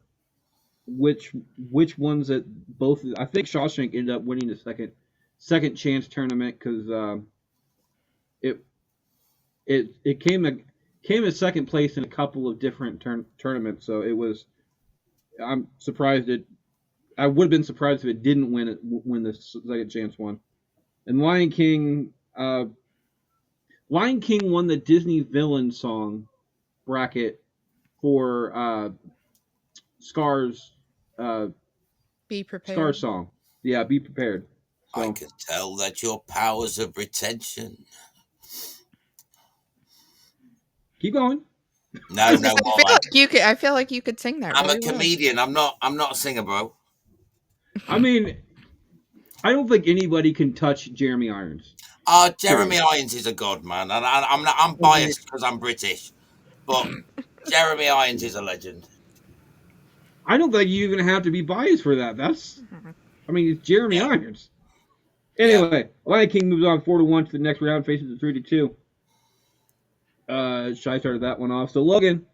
which which ones that both. I think Shawshank ended up winning the second chance tournament because it it came in second place in a couple of different tournaments. So it was. I'm surprised it. I would have been surprised if it didn't win the second chance one. And Lion King won the Disney villain song bracket for Scar's uh, Be Scar prepared. song. Yeah, be prepared. I So can tell that your powers of retention. keep going. No, no I more, feel man. like you could. I feel like you could sing that I'm a really well. comedian. I'm not a singer, bro. I mean, I don't think anybody can touch Jeremy Irons. Jeremy Period. Irons is a god, man, and I'm not. I'm Okay. biased because I'm British, but Jeremy Irons is a legend. I don't think you even have to be biased for that. That's, Mhm. I mean, it's Jeremy Yeah, Irons. yeah. Anyway, Lion King moves on 4-1 to the next round, faces the 3-2. Shy started that one off. So Logan,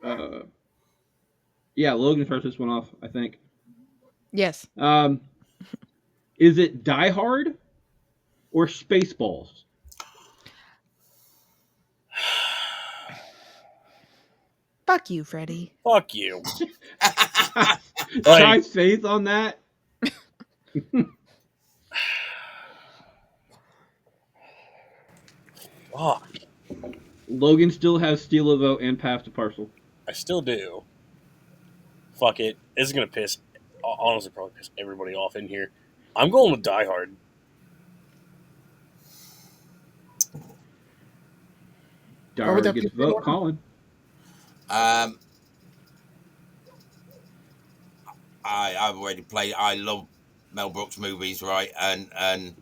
uh, yeah, Logan starts this one off. I think. Yes. Um, is it Die Hard or Spaceballs? Fuck you, Freddie. Fuck you. Shy's faith on that? Fuck. Logan still has steal a vote and pass the parcel. I still do. Fuck it. This is gonna honestly probably piss everybody off in here. I'm going with Die Hard. Die Or would Hard that gets be- vote. Colin. I've already played. I love Mel Brooks movies, right? And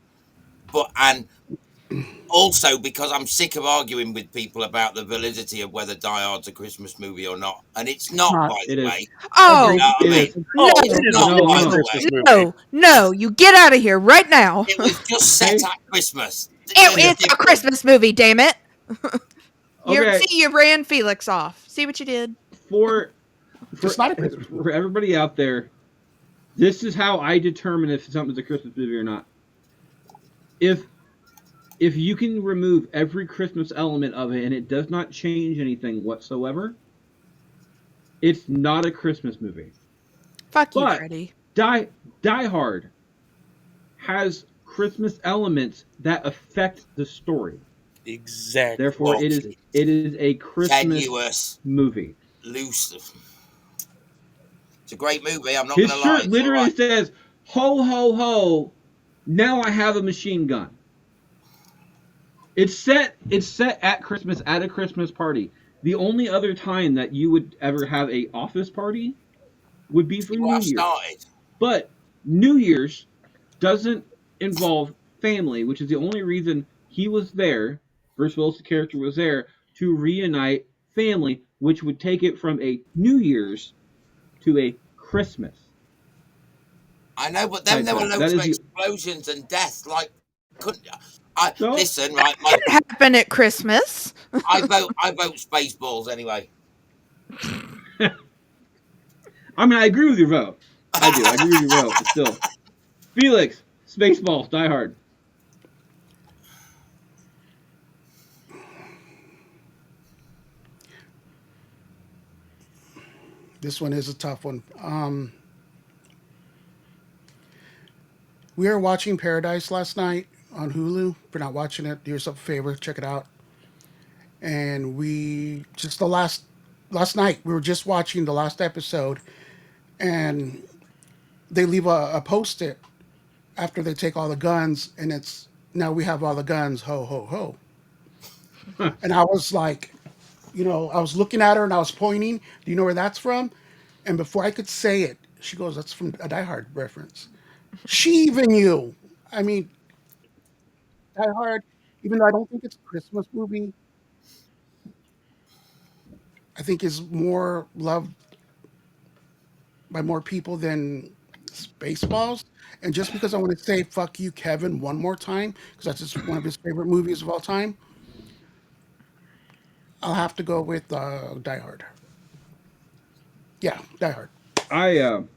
also because I'm sick of arguing with people about the validity of whether Die Hard's a Christmas movie or not, and it's not, not. by the It is. way. Oh, You know what I It mean? is. Oh, no, it is not, a by no. the Christmas way. movie. no, you get out of here right now. It was just set Hey. at Christmas. It's a Christmas movie, damn it. Okay. You ran Felix off. See what you did? For It's not a Christmas movie. for everybody out there, this is how I determine if something's a Christmas movie or not. If you can remove every Christmas element of it and it does not change anything whatsoever, it's not a Christmas movie. Fuck you, But- Freddie. Die Hard has Christmas elements that affect the story. Exactly. Therefore, it is a Christmas tenuous, movie. loose. It's a great movie. I'm not His going to lie. shirt It's literally all right. says, "Ho ho ho! Now I have a machine gun." It's set at Christmas at a Christmas party. The only other time that you would ever have a office party would be for Well, New I've Year's. started. But New Year's doesn't involve family, which is the only reason he was there. Bruce Willis' character was there to reunite family, which would take it from a New Year's to a Christmas. I know, but then there were That loads of is explosions and death. Like, couldn't No. listen? Right, It happened at Christmas. I vote Spaceballs anyway. I mean, I agree with your vote. I do. I agree with your vote. But still, Felix, Spaceballs, Die Hard. This one is a tough one. We were watching Paradise last night on Hulu. If you're not watching it, do yourself a favor, check it out. And we just last night we were just watching the last episode, and they leave a post-it after they take all the guns, and it's now we have all the guns, ho ho ho. And I was like, I was looking at her and I was pointing. Do you know where that's from? And before I could say it, she goes, "That's from a Die Hard reference." She even knew. I mean, Die Hard, even though I don't think it's a Christmas movie, I think is more loved by more people than Spaceballs. And just because I want to say "fuck you, Kevin" one more time, because that's just one of his favorite movies of all time, I'll have to go with Die Hard. Yeah, Die Hard.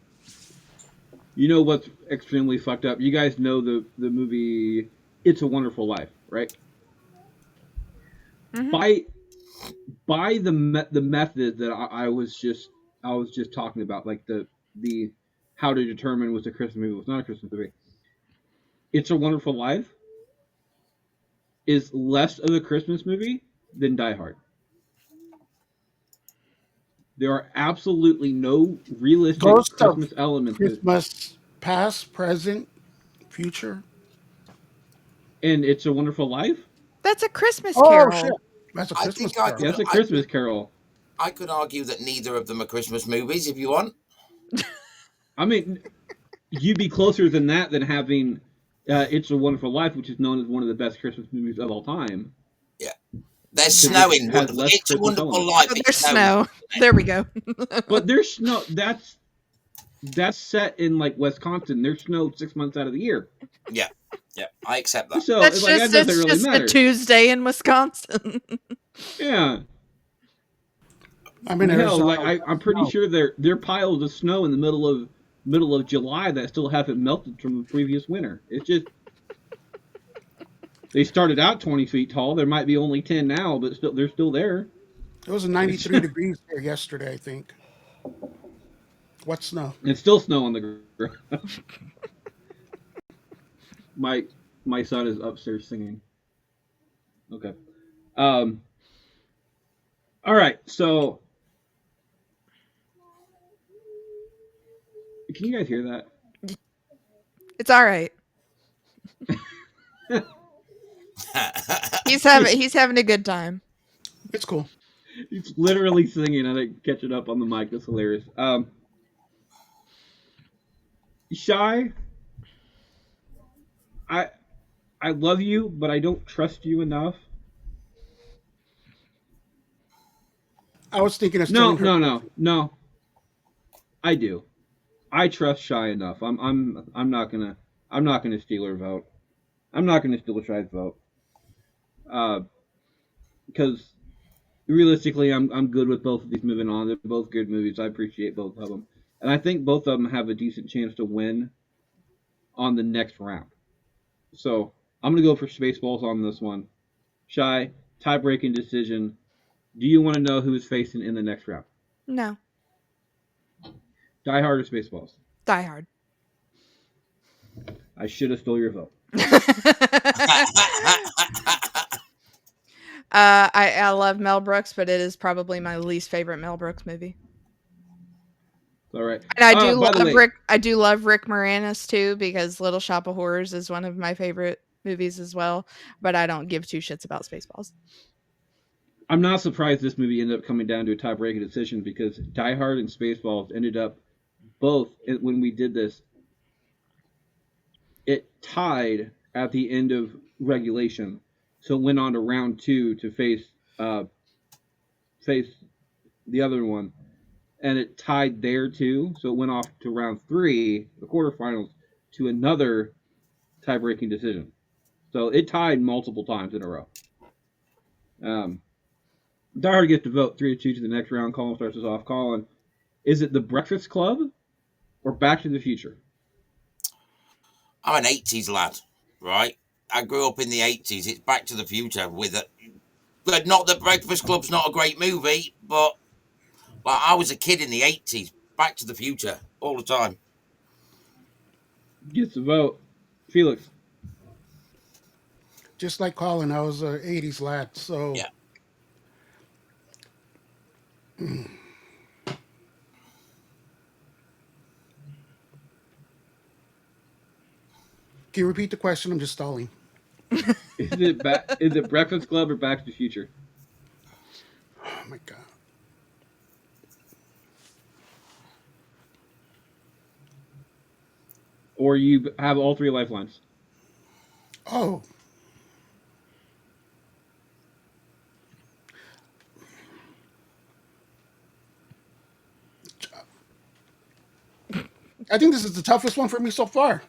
You know what's extremely fucked up? You guys know the movie It's a Wonderful Life, right? Mhm. By the method that I was just talking about, like the how to determine what's a Christmas movie, what's not a Christmas movie. It's a Wonderful Life is less of a Christmas movie than Die Hard. There are absolutely no realistic Ghost of Christmas elements, Christmas, past, present, future. and It's a Wonderful Life. That's a Christmas Oh Carol. shit, that's a I Christmas think I Carol. could- That's a Christmas Carol. I could argue that neither of them are Christmas movies if you want. I mean, you'd be closer than that than having It's a Wonderful Life, which is known as one of the best Christmas movies of all time. There's Because snow it in has Wonderful. less It's a Christmas Wonderful elements. Life. Oh, It there's snows. snow. There we go. But there's snow. That's set in like Wisconsin. There's snow 6 months out of the year. Yeah, I accept that. So That's it's like, just, that doesn't it's really just matter. a Tuesday in Wisconsin. Yeah. I'm in Hell, Arizona. like I'm pretty No. sure there are piles of snow in the middle of July that still haven't melted from the previous winter. It's just They started out 20 feet tall. There might be only 10 now, but still, they're still there. It was It's, 93 degrees here yesterday, I think. What snow? it's still snow on the ground. My my son is upstairs singing. Okay. Um. All right. So, can you guys hear that? It's all right. He's having a good time. It's cool. He's literally singing. I didn't catch it up on the mic. That's hilarious. Shy. I I love you, but I don't trust you enough. I was thinking of No, stealing her no, no, trophy. no. I do. I trust Shy enough. I'm not gonna steal her vote. I'm not gonna steal Shy's vote. Uh, because realistically, I'm good with both of these moving on. They're both good movies. I appreciate both of them, and I think both of them have a decent chance to win on the next round. So I'm gonna go for Spaceballs on this one. Shy, tie-breaking decision. Do you want to know who's facing in the next round? No, Die Hard or Spaceballs? Die Hard. I should have stole your vote. I love Mel Brooks, but it is probably my least favorite Mel Brooks movie. All right. And By the way, I do love Rick Moranis too, because Little Shop of Horrors is one of my favorite movies as well. But I don't give two shits about Spaceballs. I'm not surprised this movie ended up coming down to a tie-breaking decision because Die Hard and Spaceballs ended up both when we did this. It tied at the end of regulation, so it went on to round two to face the other one, and it tied there too. So it went off to round three, the quarterfinals, to another tie-breaking decision. So it tied multiple times in a row. Um, Die Hard gets to vote 3-2 to the next round. Colin starts us off. Colin, is it The Breakfast Club or Back to the Future? I'm an 80s lad, right? I grew up in the 80s. It's Back to the Future with it. But not that Breakfast Club's not a great movie, but like, I was a kid in the 80s. Back to the Future all the time. Gets to vote. Felix. Just like Colin, I was a 80s lad. So Yeah. can you repeat the question? I'm just stalling. Is it Breakfast Club or Back to the Future? Oh my god. Or you have all three lifelines? Oh, I think this is the toughest one for me so far.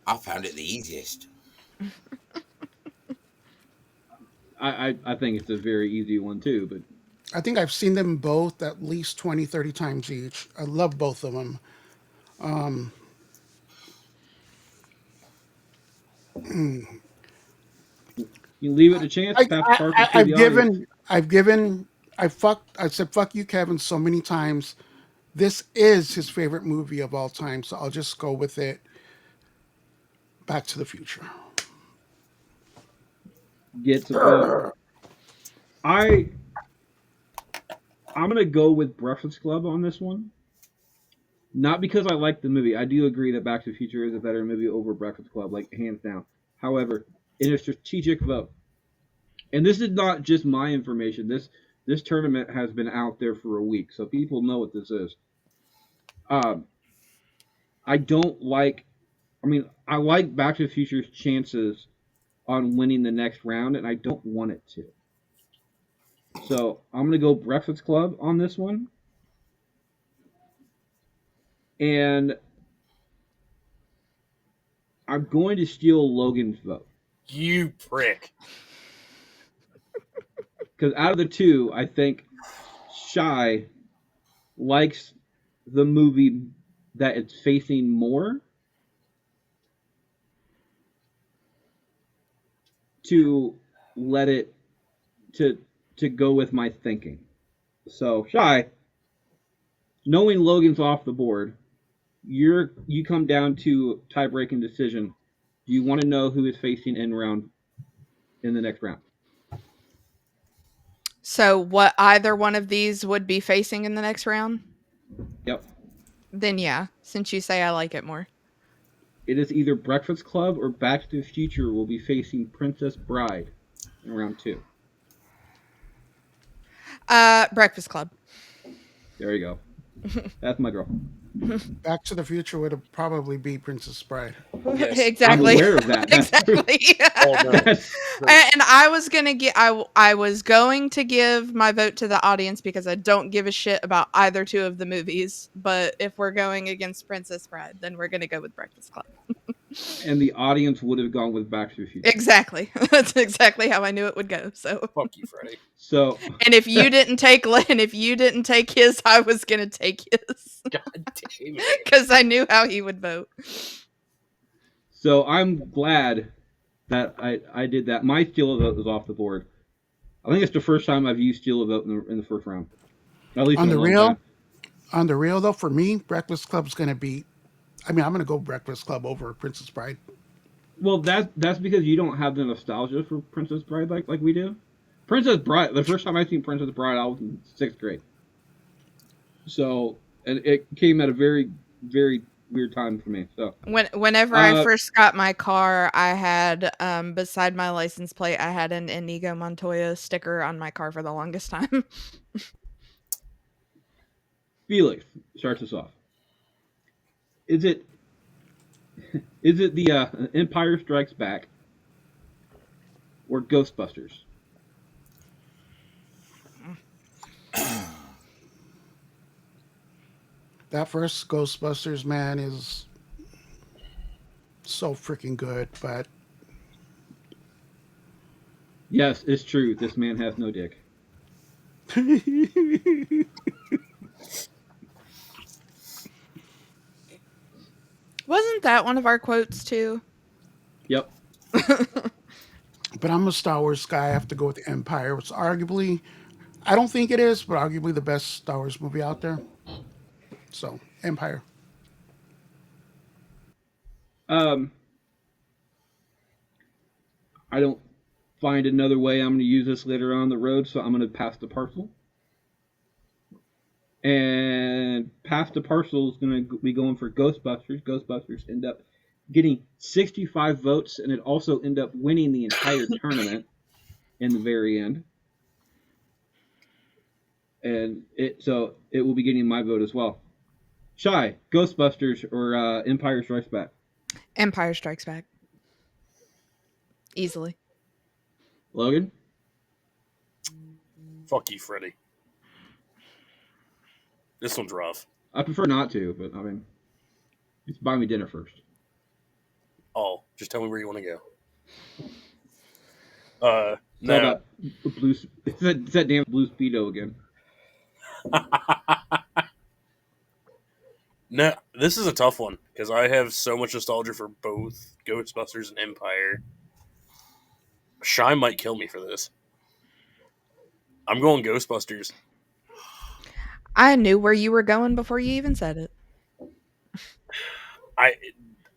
I found it the easiest. I think it's a very easy one too, but I think I've seen them both at least 20, 30 times each. I love both of them. you leave it a chance. I, Pass the I, carpet I to the audience. I said fuck you, Kevin, so many times. This is his favorite movie of all time, so I'll just go with it. Back to the Future. Gets a vote. I I'm gonna go with Breakfast Club on this one. Not because I like the movie. I do agree that Back to the Future is a better movie over Breakfast Club, like hands down. However, in a strategic vote, and this is not just my information. This tournament has been out there for a week, so people know what this is. Um, I don't like. I mean, I like Back to the Future's chances on winning the next round, and I don't want it to. So I'm gonna go Breakfast Club on this one, and I'm going to steal Logan's vote You prick. because out of the two, I think Shy likes the movie that it's facing more. to let it to go with my thinking. So, Shy, knowing Logan's off the board, you come down to tie breaking decision. Do you want to know who is facing in the next round? So, what either one of these would be facing in the next round? Yep. Then, yeah, since you say I like it more. It is either Breakfast Club or Back to the Future will be facing Princess Bride in round 2. Breakfast Club. There you go. That's my girl. Back to the Future would have probably be Princess Bride. Yes. I'm Exactly. aware of that. Exactly. Oh no. That's And I was gonna get, I was going to give my vote to the audience because I don't give a shit about either two of the movies. But if we're going against Princess Bride, then we're gonna go with Breakfast Club. and the audience would have gone with Back to the Future. Exactly. That's exactly how I knew it would go. So, Fuck you, Freddie. So, and if you didn't take his, I was gonna take his God damn it. because I knew how he would vote. so I'm glad that I did that. My steal a vote was off the board. I think it's the first time I've used steal a vote in the first round. At least On in a the long real, time. on the real though, for me, Breakfast Club's gonna be. I mean, I'm gonna go Breakfast Club over Princess Bride. Well, that's because you don't have the nostalgia for Princess Bride like we do. Princess Bride. The first time I seen Princess Bride, I was in 6th grade. So, and it came at a very, very weird time for me. So, Whenever I first got my car, I had beside my license plate, I had an Inigo Montoya sticker on my car for the longest time. Felix starts us off. Is it the Empire Strikes Back or Ghostbusters? That first Ghostbusters, man, is so freaking good. But Yes, it's true. This man has no dick. Wasn't that one of our quotes too? Yep. but I'm a Star Wars guy. I have to go with Empire. It's arguably, I don't think it is, but arguably the best Star Wars movie out there. So Empire. I don't find another way. I'm going to use this later on the road, so I'm going to pass the parcel. And pass the parcel is going to be going for Ghostbusters. Ghostbusters end up getting 65 votes, and it also end up winning the entire tournament in the very end. And it will be getting my vote as well. Shy, Ghostbusters or Empire Strikes Back? Empire Strikes Back. Easily. Logan? Fuck you, Freddie. This one's rough. I prefer not to, but I mean, just buy me dinner first. Oh, just tell me where you want to go. It's all No. about blue. It's that damn blue Speedo again. No, this is a tough one because I have so much nostalgia for both Ghostbusters and Empire. Shy might kill me for this. I'm going Ghostbusters. I knew where you were going before you even said it.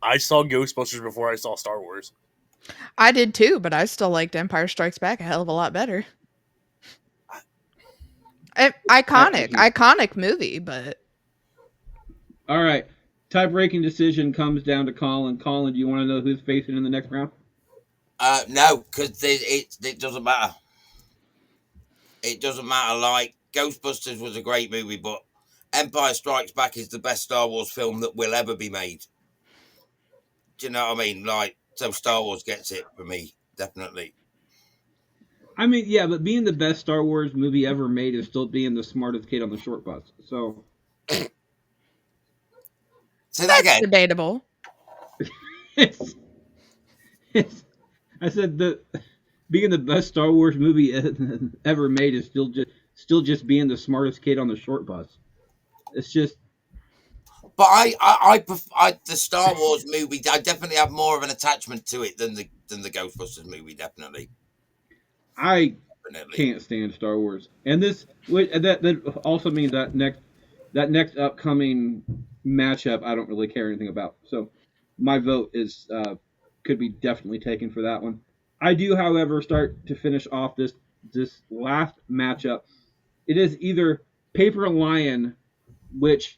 I saw Ghostbusters before I saw Star Wars. I did too, but I still liked Empire Strikes Back a hell of a lot better. Iconic movie, but All right. Tie-breaking decision comes down to Colin. Colin, do you want to know who's facing in the next round? No, because it doesn't matter. It doesn't matter. Like, Ghostbusters was a great movie, but Empire Strikes Back is the best Star Wars film that will ever be made. Do you know what I mean? Like, so Star Wars gets it for me, definitely. I mean, yeah, but being the best Star Wars movie ever made is still being the smartest kid on the short bus. So, Say that again. debatable. it's, I said being the best Star Wars movie ever made is still just being the smartest kid on the short bus. It's just But the Star Wars movie. I definitely have more of an attachment to it than the Ghostbusters movie. Definitely, I definitely. can't stand Star Wars, and that also means that next upcoming matchup I don't really care anything about. So my vote is could be definitely taken for that one. I do, however, start to finish off this last matchup. It is either Paper Lion, which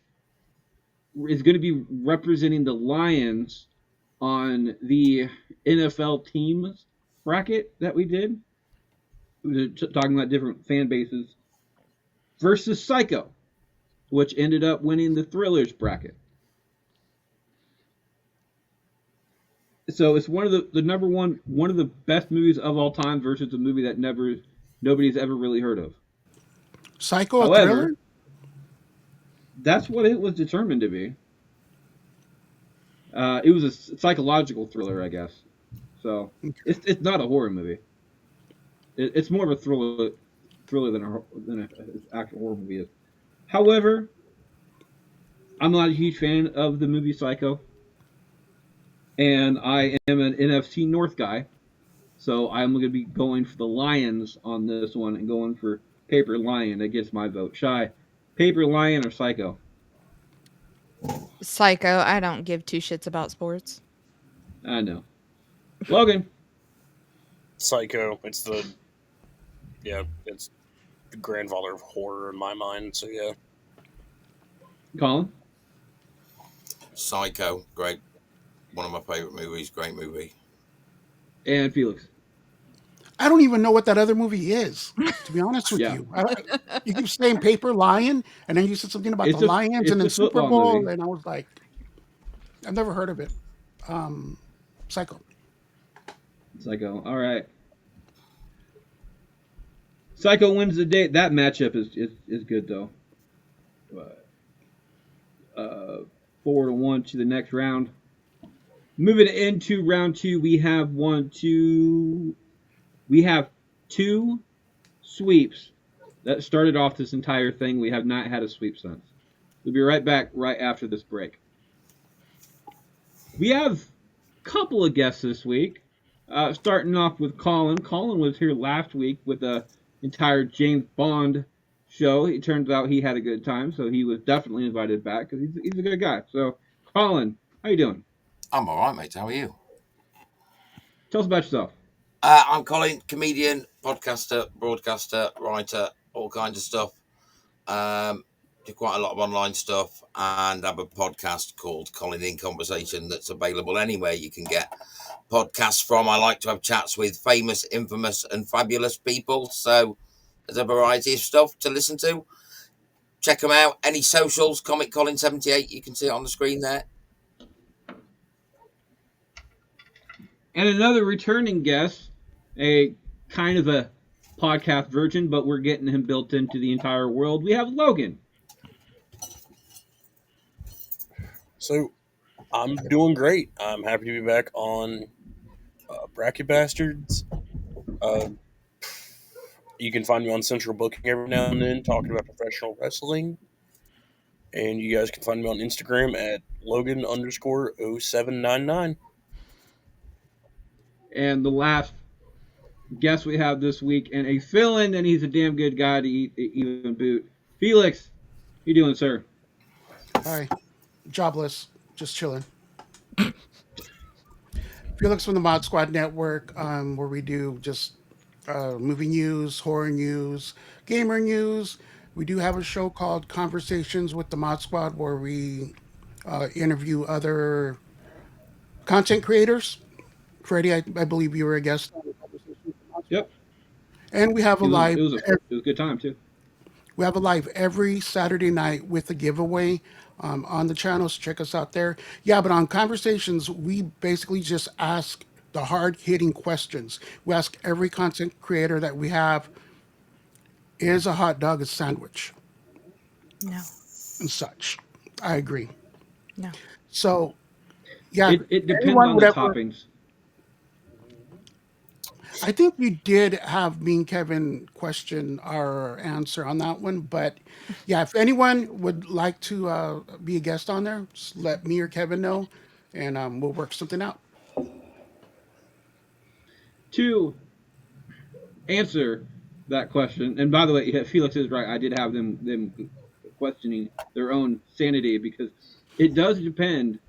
is going to be representing the Lions on the NFL teams bracket that we did, talking about different fan bases, versus Psycho, which ended up winning the Thrillers bracket. So it's the number one of the best movies of all time versus a movie that nobody's ever really heard of. Psycho, a thriller? However, that's what it was determined to be. It was a psychological thriller, I guess. So it's not a horror movie. It's more of a thriller than an actual horror movie is. However, I'm not a huge fan of the movie Psycho, and I am an NFC North guy, so I'm going to be going for the Lions on this one and going for Paper Lion. That gets my vote. Shy, Paper Lion or Psycho? Psycho. I don't give two shits about sports. I know. Logan, Psycho. It's the grandfather of horror in my mind. So yeah, Colin, Psycho, great. One of my favorite movies. Great movie. and Felix. I don't even know what that other movie is, to be honest with Yeah, you. You keep saying Paper Lion, and then you said something about the Lions and it's then a Super football Bowl, movie. and I was like, I've never heard of it. Psycho. Psycho. All right. Psycho wins the day. That matchup is good though. Uh, 4-1 to the next round. Moving into round two, we have two sweeps that started off this entire thing. We have not had a sweep since. We'll be right back right after this break. We have a couple of guests this week. Starting off with Colin. Colin was here last week with the entire James Bond show. It turns out he had a good time, so he was definitely invited back because he's a good guy. So, Colin, how you doing? I'm all right, mate. How are you? Tell us about yourself. I'm Colin, comedian, podcaster, broadcaster, writer, all kinds of stuff. Do quite a lot of online stuff and have a podcast called Colin in Conversation that's available anywhere you can get podcasts from. I like to have chats with famous, infamous, and fabulous people. So there's a variety of stuff to listen to. Check them out. Any socials, Comic Colin 78, you can see it on the screen there. And another returning guest, a kind of a podcast virgin, but we're getting him built into the entire world. We have Logan. so I'm doing great. I'm happy to be back on Bracket Bastards. Uh, you can find me on Central Booking every now and then talking about professional wrestling. And you guys can find me on Instagram at Logan underscore 0799. And the last guest we have this week, and a fill-in, and he's a damn good guy to even boot. Felix, how you doing, sir? Hi. Jobless. Just chilling. Felix from the Mod Squad Network, where we do just movie news, horror news, gamer news. We do have a show called Conversations with the Mod Squad where we interview other content creators. Freddie, I believe you were a guest on the Conversations with the Mod Squad. Yep. And we have a live It was a good time too. we have a live every Saturday night with a giveaway on the channel. So check us out there. Yeah, but on Conversations, we basically just ask the hard hitting questions. We ask every content creator that we have, is a hot dog a sandwich No, and such. I agree. no. So, yeah, if It depends anyone on would the ever, toppings. I think we did have me and Kevin question our answer on that one, but yeah, if anyone would like to be a guest on there, just let me or Kevin know, and we'll work something out. To answer that question, and by the way, yeah, Felix is right. I did have them questioning their own sanity because it does depend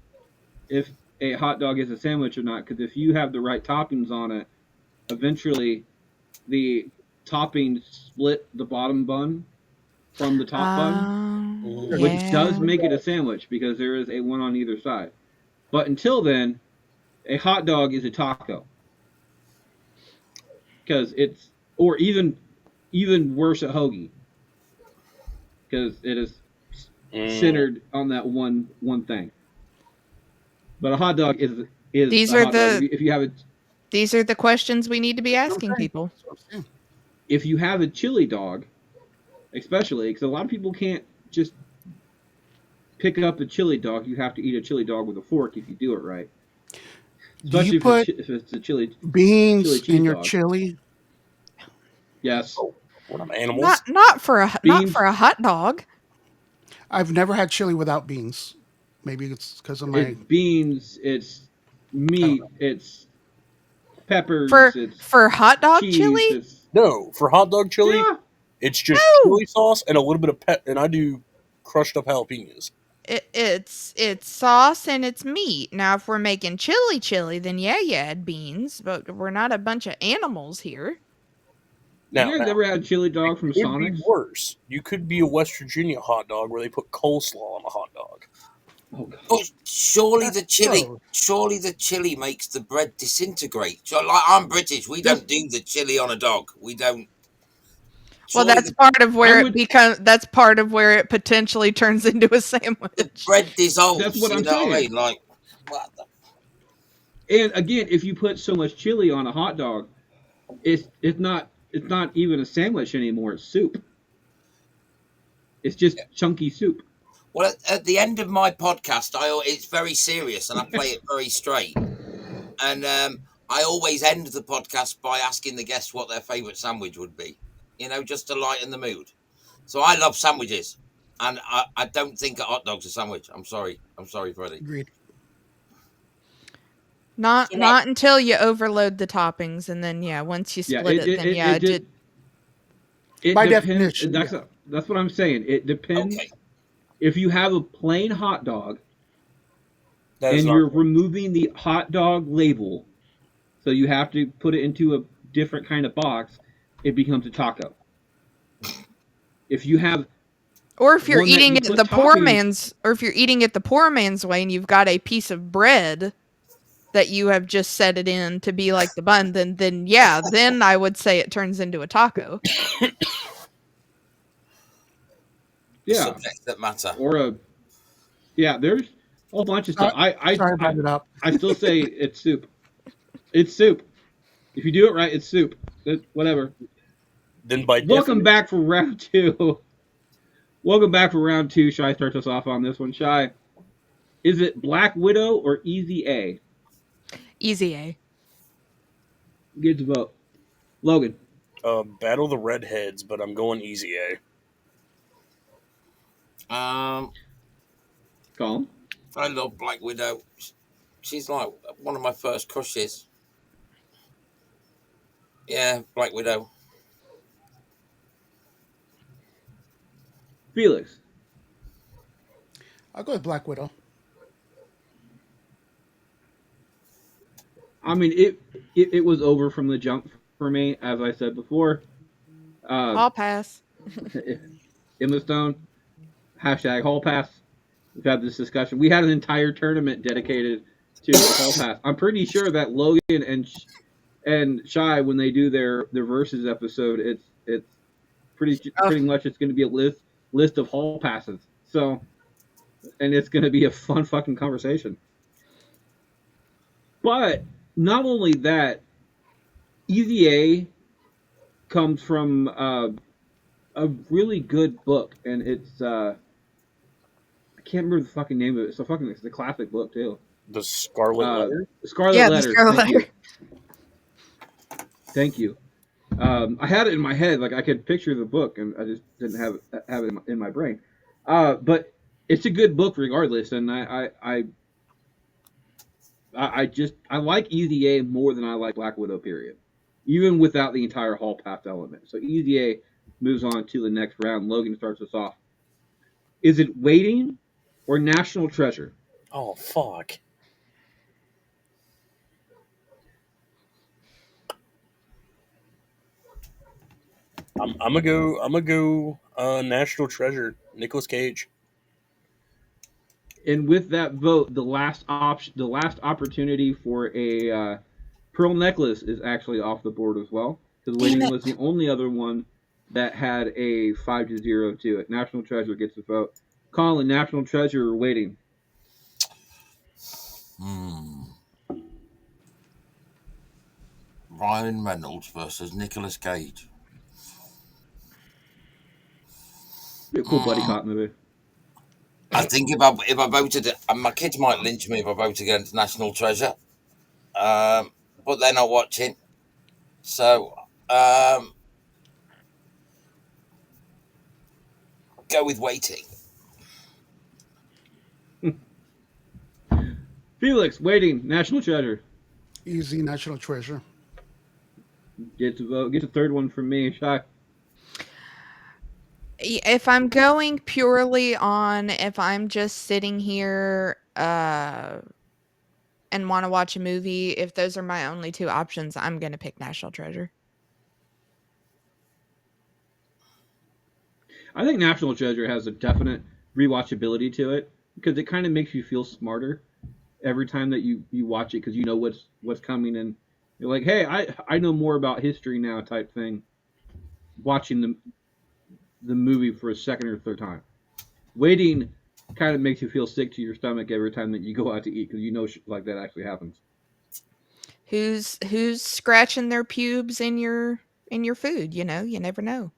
if a hot dog is a sandwich or not. Because if you have the right toppings on it, eventually the toppings split the bottom bun from the top bun, which does Yeah. make it a sandwich because there is a one on either side. But until then, a hot dog is a taco because it's or even worse a hoagie because it is Mm. centered on that one thing. But a hot dog is These a are hot dog. the If you have a these are the questions we need to be That's what I'm asking saying. people. That's what I'm saying. if you have a chili dog, especially because a lot of people can't just pick up a chili dog. You have to eat a chili dog with a fork if you do it right. Do you Especially put if it's a chili beans cheese in your dog. chili? Yes, Oh, what am Not animals? not for beans. a hot dog. I've never had chili without beans. Maybe it's because of It's my, beans. It's I don't know. meat. It's peppers. For It's hot dog cheese. chili? It's No, for hot dog chili, yeah. it's just No. chili sauce and a little bit of and I do crushed up jalapenos. It's sauce and it's meat. Now if we're making chili, then yeah, you add beans, but we're not a bunch of animals here. You Now, guys now ever had a chili it dog from could be Sonic's? worse. You could be a West Virginia hot dog where they put coleslaw on a hot dog. Oh god. But That's gross. surely the chili makes the bread disintegrate. So, like, I'm British, we That's don't do the chili on a dog. We don't. Well, Surely I would. that's part of where it potentially turns into a the sandwich. bread That's dissolves. what You I'm know what I saying. mean? Like, what the And again, if you put so much chili on a hot dog, it's not even a sandwich anymore. It's soup. It's just chunky soup. Well, at the end of my podcast, it's very serious and I play it very straight. And I always end the podcast by asking the guests what their favourite sandwich would be, just to lighten the mood. So I love sandwiches. And I don't think a hot dog's a sandwich. I'm sorry. I'm sorry, Freddie. Agreed. Not So that, not until you overload the toppings, and then yeah, once you Yeah, split it, then yeah, it it did. did. It By depends. definition, yeah. That's what I'm saying. It okay. depends. If you have a plain hot dog That is and not you're removing the hot dog label, so you have to put it into a different kind of box, it becomes a taco. If you have Or if you're one that eating you it put the poor toppings, man's, or if you're eating it the poor man's way, and you've got a piece of bread that you have just set it in to be like the bun, then yeah, then I would say it turns into a taco. The yeah, subjects that matter. or a yeah, there's a whole bunch of stuff. Sorry, sorry about it up. I still say it's soup. It's soup. If you do it right, it's soup. Whatever. then by Welcome definition. back for round two. Welcome back for round two. Shy starts us off on this one. Shy, is it Black Widow or Easy A? Easy A. Get to vote. Logan, Battle the redheads, but I'm going easy A. Um, Colin, I love Black Widow. She's like one of my first crushes. Yeah, Black Widow. Felix. I'll go with Black Widow. I mean, it was over from the jump for me, as I said before. Uh, I'll pass. Emma Stone, hashtag Hall Pass. We've had this discussion. We had an entire tournament dedicated to Hall Pass. I'm pretty sure that Logan and Shy, when they do their versus episode, it's Oh, pretty much it's going to be a list of Hall Passes. So, and it's going to be a fun fucking conversation. But not only that, Easy A comes from a really good book, and I can't remember the fucking name of it. It's a classic book too. The Scarlet Letter. Scarlet yeah, the Letter. Scarlet Thank Letter. you. Thank you. I had it in my head, like I could picture the book, and I just didn't have it in my brain. But it's a good book regardless, and I like Easy A more than I like Black Widow. Period. Even without the entire hall pass element. So Easy A moves on to the next round. Logan starts us off. Is it Waiting or National Treasure? Oh fuck. I'm gonna go. I'm gonna go. National Treasure. Nicolas Cage. And with that vote, the last opportunity for a pearl necklace is actually off the board as well, because Damn Waiting it. was the only other one that had a 5-0 to it. National Treasure gets the vote. Colin, National Treasure or Waiting? Hmm. Ryan Reynolds versus Nicolas Cage. Be a cool buddy Hmm. cop movie. I think if I voted, and my kids might lynch me if I vote against National Treasure, but they're not watching, so um, go with Waiting. Felix, Waiting, National Treasure. Easy National Treasure. Gets a vote. Gets a third one from me. Shy. If I'm going purely on if I'm just sitting here and want to watch a movie, if those are my only two options, I'm going to pick National Treasure. I think National Treasure has a definite rewatchability to it because it kind of makes you feel smarter every time that you watch it because you know what's coming and you're like, hey, I know more about history now type thing. Watching the movie for a second or third time, Waiting kind of makes you feel sick to your stomach every time that you go out to eat because you know like that actually happens. Who's scratching their pubes in your food, you know? You never know.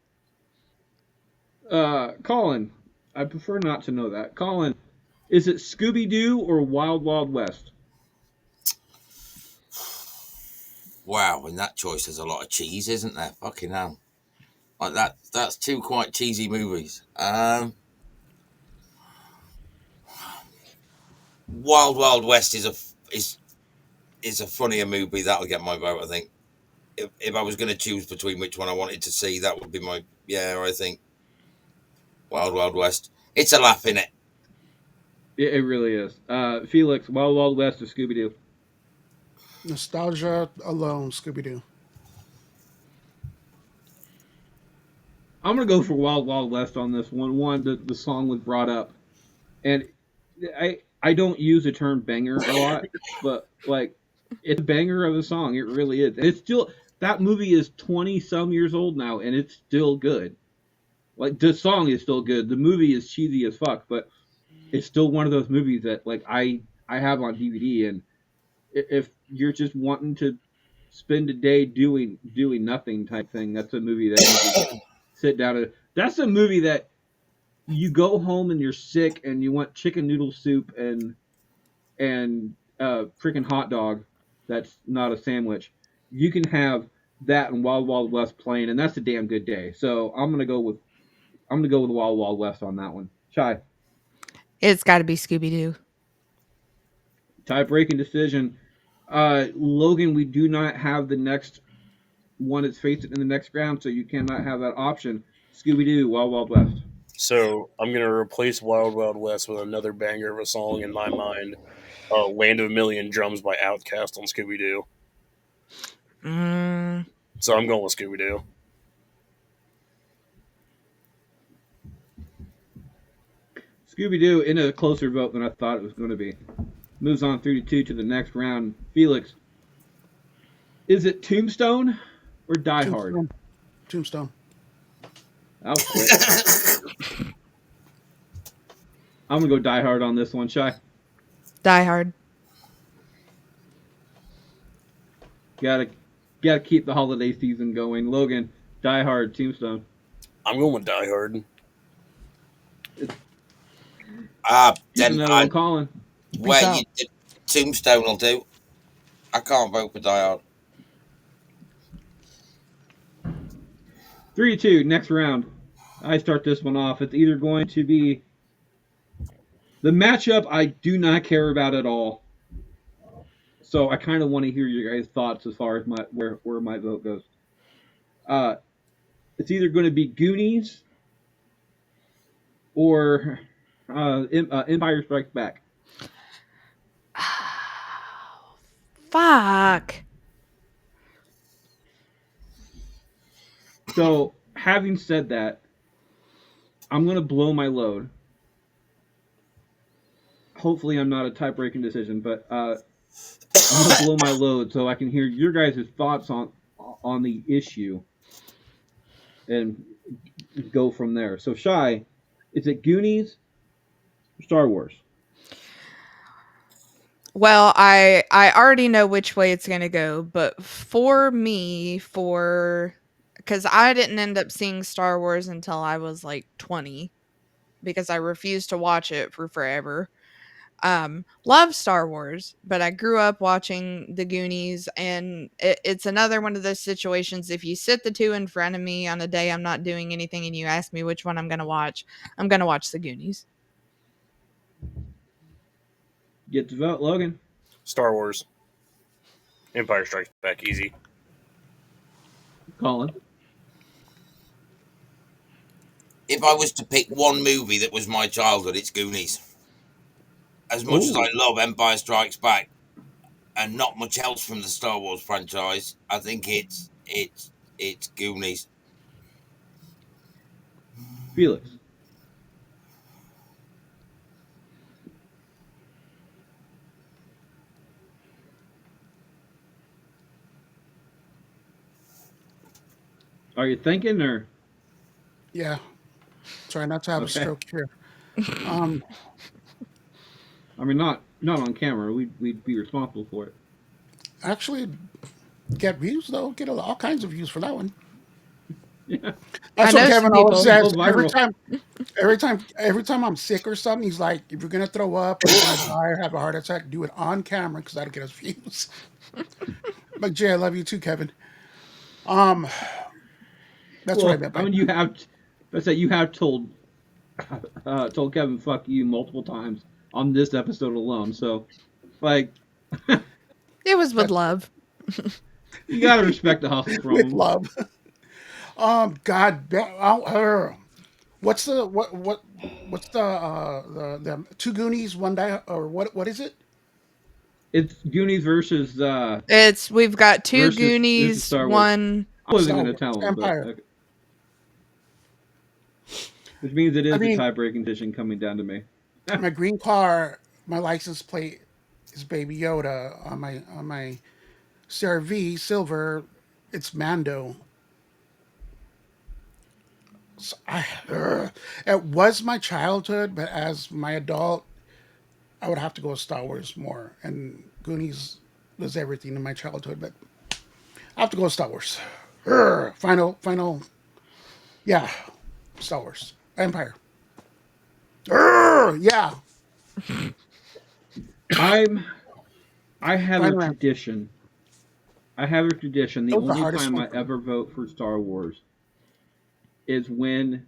Colin, I prefer not to know that. Colin, is it Scooby Doo or Wild Wild West? Wow, in that choice, there's a lot of cheese, isn't there? Fucking hell, like that's two quite cheesy movies. Wild Wild West is a funnier movie. That'll get my vote, I think. If I was going to choose between which one I wanted to see, that would be my, yeah. I think Wild Wild West. It's a laugh in it. It really is. Felix, Wild Wild West or Scooby Doo? Nostalgia alone, Scooby Doo. I'm gonna go for Wild Wild West on this one. One, the song was brought up, and I don't use the term banger a lot, but like it's a banger of a song. It really is. And it's still that movie is 20 some years old now, and it's still good. Like the song is still good. The movie is cheesy as fuck, but it's still one of those movies that like I have on DVD. And if you're just wanting to spend a day doing nothing type thing, that's a movie that you just sit down and that's a movie that you go home and you're sick and you want chicken noodle soup and freaking hot dog that's not a sandwich. You can have that and Wild Wild West playing, and that's a damn good day. So I'm gonna go with Wild Wild West on that one. Shy, It's got to be Scooby Doo. tie breaking decision. Logan, we do not have the next one that's faced in the next round, so you cannot have that option. Scooby Doo, Wild Wild West. So I'm gonna replace Wild Wild West with another banger of a song in my mind. "Land of a Million Drums" by Outkast on Scooby Doo. Mm, So I'm going with Scooby Doo. Scooby Doo in a closer vote than I thought it was going to be. Moves on 3-2 to the next round. Felix, is it Tombstone or Die Hard? Tombstone. Tombstone. That was quick. I'm gonna go Die Hard on this one. Shy, Die Hard. gotta gotta keep the holiday season going. Logan, Die Hard, Tombstone. I'm going with Die Hard. Keep Then another I one, Colin. Peace where you out. did Tombstone will do. I can't vote for Die Hard. 3-2. Next round. I start this one off. It's either going to be the matchup I do not care about at all. So I kind of want to hear your guys' thoughts as far as my where my vote goes. Uh, it's either going to be Goonies or Empire Strikes Back. Fuck. So having said that, I'm going to blow my load. Hopefully, I'm not a tie-breaking decision, but I'm going to blow my load so I can hear your guys' thoughts on the issue and go from there. So, Shy, is it Goonies or Star Wars? Well, I already know which way it's gonna go, but for me, because I didn't end up seeing Star Wars until I was like 20 because I refused to watch it for forever. Love Star Wars, but I grew up watching the Goonies, and it's another one of those situations. If you sit the two in front of me on a day I'm not doing anything and you ask me which one I'm gonna watch the Goonies. Get to vote, Logan. Star Wars. Empire Strikes Back, easy. Colin. If I was to pick one movie that was my childhood, it's Goonies. As much as I love Empire Strikes Back and not much else from the Star Wars franchise, I think it's Goonies. Felix. Are you thinking or? Yeah. Try not to have a Okay. stroke here. Um, I mean, not on camera. We'd be responsible for it. actually, get views though. Get all kinds of views for that one. Yeah. I That's what know Kevin some always people. says. Go viral. Every time I'm sick or something, he's like, "If you're gonna throw up or you're gonna die or have a heart attack, do it on camera because that'll get us views." But Jay, I love you too, Kevin. Um, that's what I Well, meant I by mean, you have. That's that you have told Kevin "fuck you" multiple times on this episode alone. So, like, It was with that. love. you gotta respect the hustle from With him. love. God, what's the what's the two Goonies one die or what is it? It's Goonies We've got two versus Goonies, Star Wars. one. I wasn't Star gonna Wars tell him, but Empire. okay. Which means it I is a mean, tie-breaking decision coming down to me. my green car, my license plate is Baby Yoda on my CRV silver. It's Mando. So it was my childhood, but as my adult, I would have to go with Star Wars more. And Goonies was everything in my childhood, but I have to go with Star Wars. Final, yeah, Star Wars Empire. Yeah, I'm. I have a final answer. tradition. I have a tradition. The That was the only hardest time one I for me. ever vote for Star Wars is when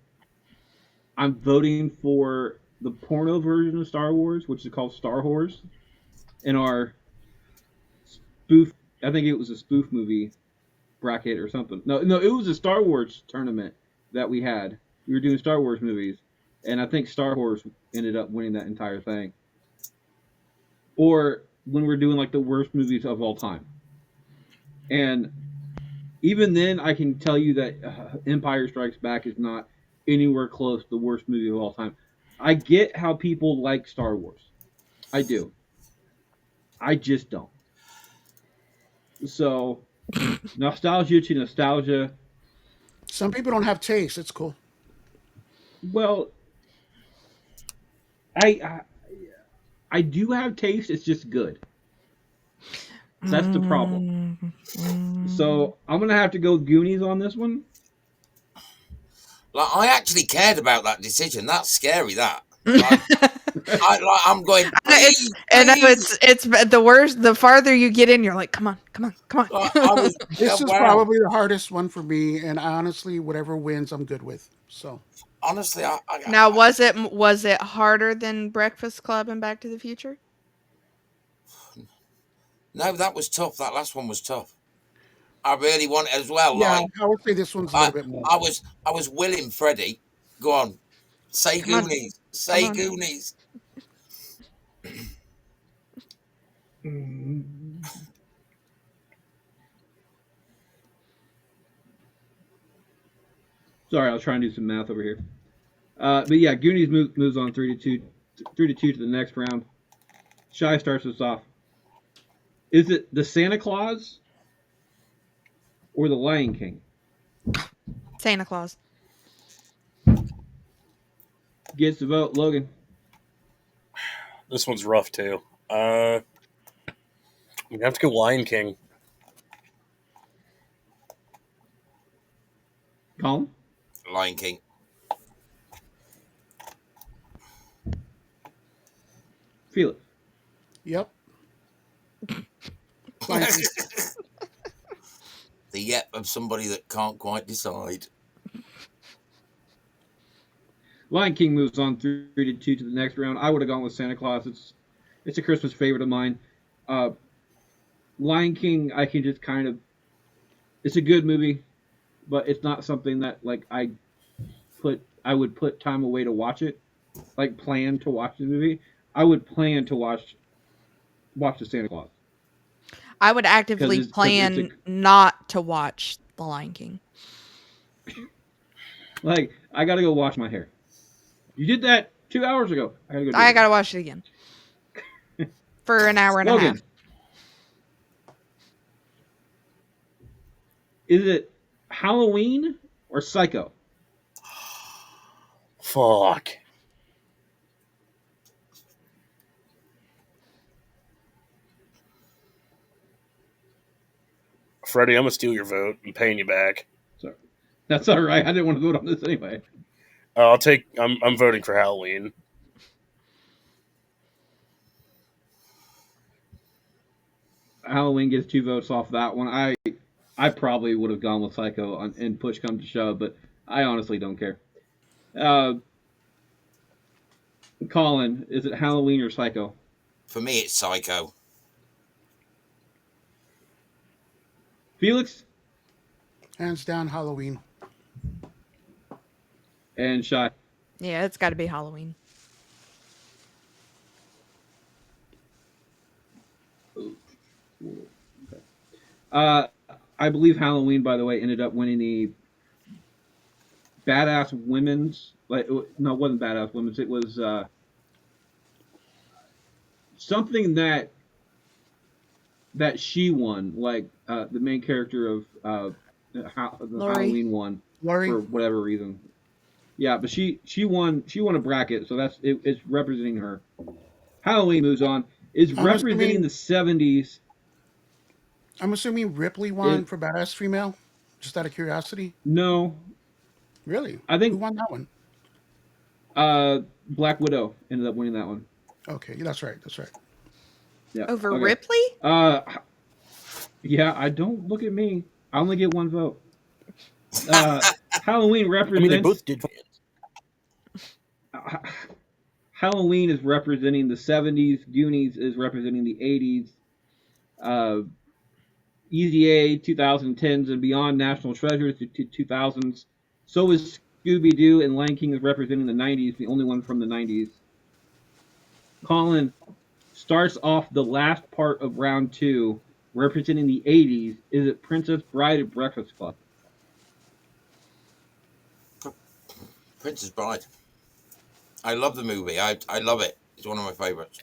I'm voting for the porno version of Star Wars, which is called Star Wars, in our spoof. I think it was a spoof movie bracket or something. No, it was a Star Wars tournament that we had. We were doing Star Wars movies, and I think Star Wars ended up winning that entire thing. Or when we're doing like the worst movies of all time, and even then, I can tell you that Empire Strikes Back is not anywhere close to the worst movie of all time. I get how people like Star Wars. I do. I just don't. So, nostalgia to nostalgia. Some people don't have taste. It's cool. Well, I I do have taste. It's just good. That's the problem. Mm, mm. So I'm gonna have to go Goonies on this one. Like, I actually cared about that decision. That's scary, that. Like, I'm going, It's please, and please. it's the worst. The farther you get in, you're like, come on, come on, come I on. was, This is wow. probably the hardest one for me, and honestly, whatever wins, I'm good with. So Honestly, Now, was it harder than Breakfast Club and Back to the Future? no, that was tough. That last one was tough. I really want it as well. yeah, I would say this one's a I, little bit more. I was willing Freddie. Go on, say Come on, Goonies, come say on. Goonies. Mm. Sorry, I was trying to do some math over here. But yeah, Goonies moves on 3-2, 3-2 to the next round. Shy starts us off. Is it the Santa Claus or the Lion King? Santa Claus. Gets the vote, Logan. This one's rough too. I'm gonna have to go Lion King. Colin, Lion King. Felix. Yep. Lion King. The yep of somebody that can't quite decide. Lion King moves on 3-2 to the next round. I would have gone with Santa Claus. It's a Christmas favorite of mine. Uh, Lion King, I can just kind of. It's a good movie, but it's not something that like I would put time away to watch it. Like plan to watch the movie. I would plan to watch the Santa Claus I would because actively it's a plan not to watch The Lion King. like I gotta go wash my hair. You did that 2 hours ago. I gotta go do it I again. gotta watch it again for an hour and a half. Logan, is it Halloween or Psycho? Fuck. Freddie, I'm gonna steal your vote. I'm paying you back. Sorry, that's all right. I didn't want to vote on this anyway. I'll take. I'm voting for Halloween. Halloween gets 2 votes off that one. I probably would have gone with Psycho and push come to shove, but I honestly don't care. Uh, Colin, is it Halloween or Psycho? For me, it's Psycho. Felix Hands down, Halloween. and Shy. Yeah, it's got to be Halloween. Uh, I believe Halloween, by the way, ended up winning the Badass Women's. Like, no, it wasn't Badass Women's. It was something that she won, like the main character of the Lori. Halloween one Laurie. for whatever reason. Yeah, but she won a bracket, so it's representing her. Halloween moves on. Is I'm representing assuming. the 70s. I'm assuming Ripley won It for Badass Female. Just out of curiosity. no, Really? I Who think won that one? Black Widow ended up winning that one. Okay, that's right. That's right. Yeah. Over Okay. Ripley? Uh, yeah. I don't look at me. I only get one vote. Uh, Halloween I mean, they represents both did. uh, Halloween is representing the 70s. Goonies is representing the 80s. Uh, Easy A 2010s and beyond National Treasures to 2000s. So is Scooby Doo and Lion King is representing the 90s, the only one from the 90s. Colin starts off the last part of round two representing the 80s. Is it Princess Bride or Breakfast Club? Princess Bride. I love the movie. I love it. It's one of my favorites.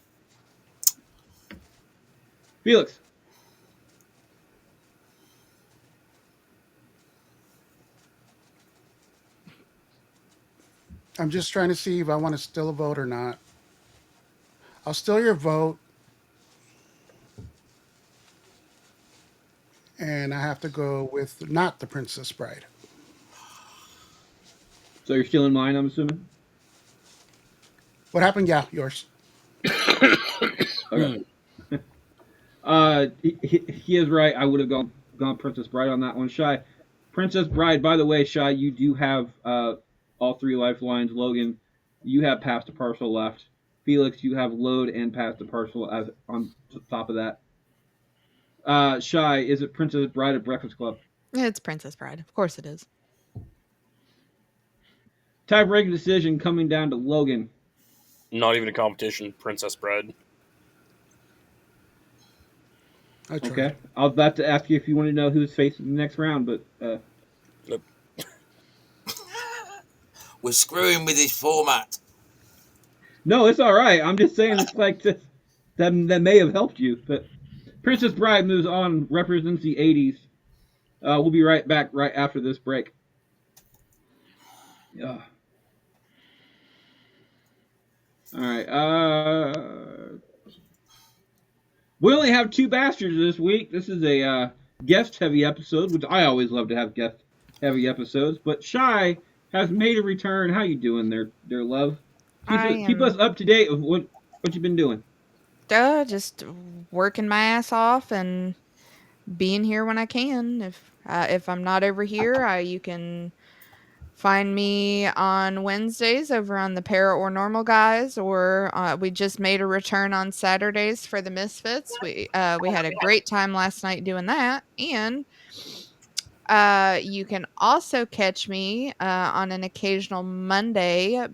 Felix. I'm just trying to see if I want to still a vote or not. I'll still your vote, and I have to go with not the Princess Bride. So you're still in mine, I'm assuming? What happened? Yeah, yours. Okay. He is right. I would have gone Princess Bride on that one. Shy, Princess Bride. By the way, Shy, you do have all three lifelines. Logan, you have pass to parcel left. Felix, you have load and pass to parcel as on top of that. Shy, is it Princess Bride or Breakfast Club? It's Princess Bride. Of course it is. Tie-breaking decision coming down to Logan. Not even a competition. Princess Bride. I tried. Okay, I was about to ask you if you want to know who's facing the next round, but Nope. We're screwing with his format. no, it's all right. I'm just saying it's like this, that may have helped you, but Princess Bride moves on, represents the 80s. We'll be right back right after this break. Uh, all right. We only have two bastards this week. This is a guest heavy episode, which I always love to have guest heavy episodes. But Shy has made a return. How you doing there, love? I Keep us am up to date of what you've been doing. just working my ass off and being here when I can. If I'm not over here, you can find me on Wednesdays over on the Para or Normal Guys, or we just made a return on Saturdays for the Misfits. We had a great time last night doing that, and you can also catch me on an occasional Monday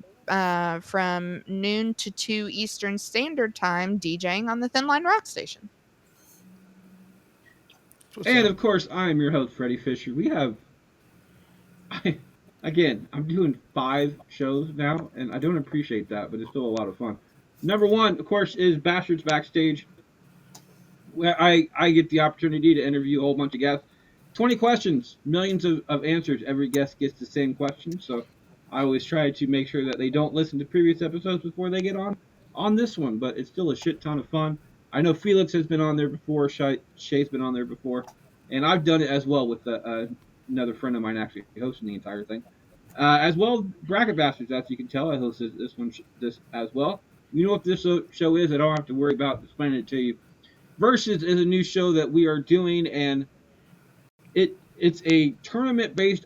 from noon to 2 Eastern Standard Time, DJing on the Thin Line Rock Station. What's And up? of course, I am your host, Freddie Fisher. We have I, again, I'm doing 5 shows now, and I don't appreciate that, but it's still a lot of fun. Number one, of course, is Bastards Backstage, where I get the opportunity to interview a whole bunch of guests. 20 questions, millions of answers. Every guest gets the same question, so I always try to make sure that they don't listen to previous episodes before they get on this one, but it's still a shit ton of fun. I know Felix has been on there before, Shay's been on there before, and I've done it as well with another friend of mine actually hosting the entire thing. As well, Bracket Bastards, as you can tell, I hosted this one this as well. You know what this show is? I don't have to worry about explaining it to you. Versus is a new show that we are doing, and it's a tournament based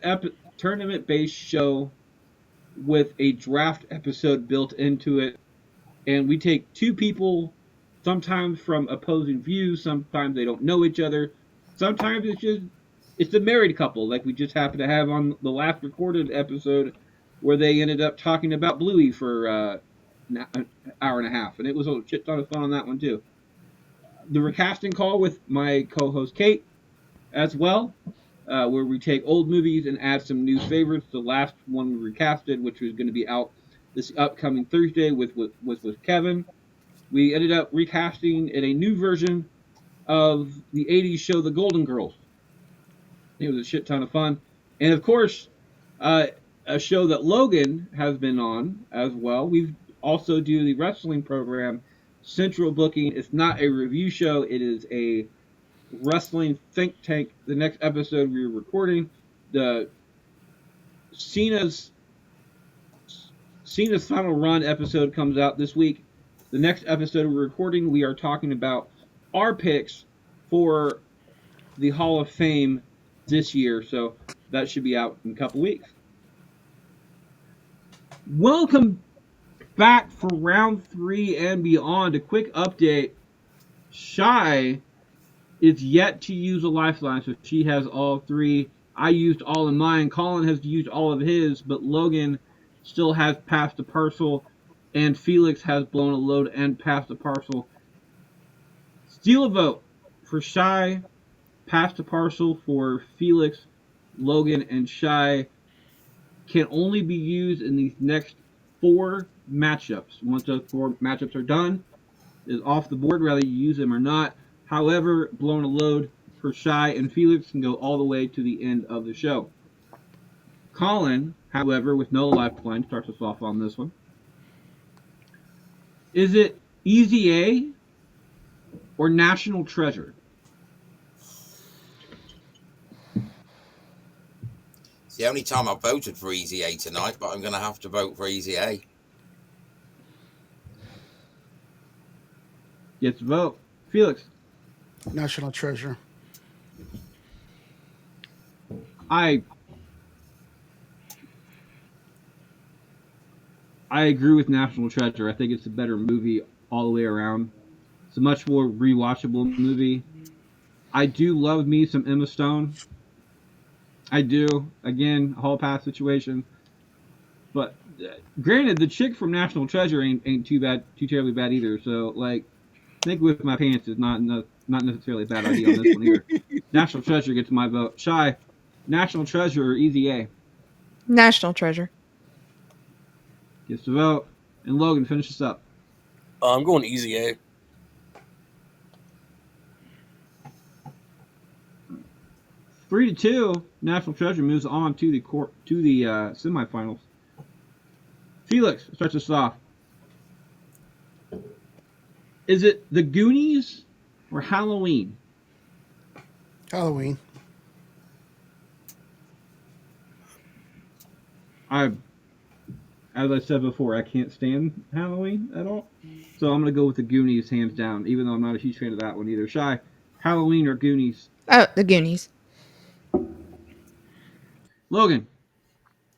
show with a draft episode built into it, and we take two people, sometimes from opposing views, sometimes they don't know each other, sometimes it's a married couple like we just happened to have on the last recorded episode where they ended up talking about Bluey for an hour and a half, and it was a shit ton of fun on that one too. The recasting call with my co-host Kate as well, where we take old movies and add some new favorites. The last one we recasted, which was going to be out this upcoming Thursday, was with Kevin. We ended up recasting in a new version of the '80s show, The Golden Girls. It was a shit ton of fun, and of course, uh, a show that Logan has been on as well. We've also do the wrestling program, Central Booking. It's not a review show; it is a wrestling think tank. The next episode we are recording, the Cena's Cena's final run episode comes out this week. The next episode we're recording, we are talking about our picks for the Hall of Fame this year. So that should be out in a couple weeks. Welcome back for round 3 and beyond. A quick update. Shy is yet to use a lifeline, so she has all 3. I used all of mine. Colin has used all of his, but Logan still has passed the parcel, and Felix has blown a load and passed the parcel. Steal a vote for Shy, pass the parcel for Felix, Logan, and Shy. Can only be used in these next 4 matchups. Once those 4 matchups are done, is off the board, whether you use them or not. However, blown a load for Shy and Felix can go all the way to the end of the show. Colin, however, with no lifeline, starts us off on this one. Is it Easy A or National Treasure? It's the only time I voted for Easy A tonight, but I'm going to have to vote for Easy A. Gets a vote. Felix. National Treasure. I I agree with National Treasure. I think it's a better movie all the way around. It's a much more rewatchable movie. I do love me some Emma Stone. I do. Again, Hall Pass situation. But granted, the chick from National Treasure ain't too bad, too terribly bad either. So like, think with my pants is not necessarily a bad idea on this one either. National Treasure gets my vote. Shy, National Treasure or Easy A National Treasure. gets the vote, and Logan finishes up. I'm going Easy A. 3-2. National Treasure moves on to the semifinals. Felix starts us off. Is it The Goonies or Halloween? Halloween. I, as I said before, I can't stand Halloween at all. So I'm gonna go with The Goonies hands down, even though I'm not a huge fan of that one either. Shy, Halloween or Goonies? Oh, The Goonies. Logan,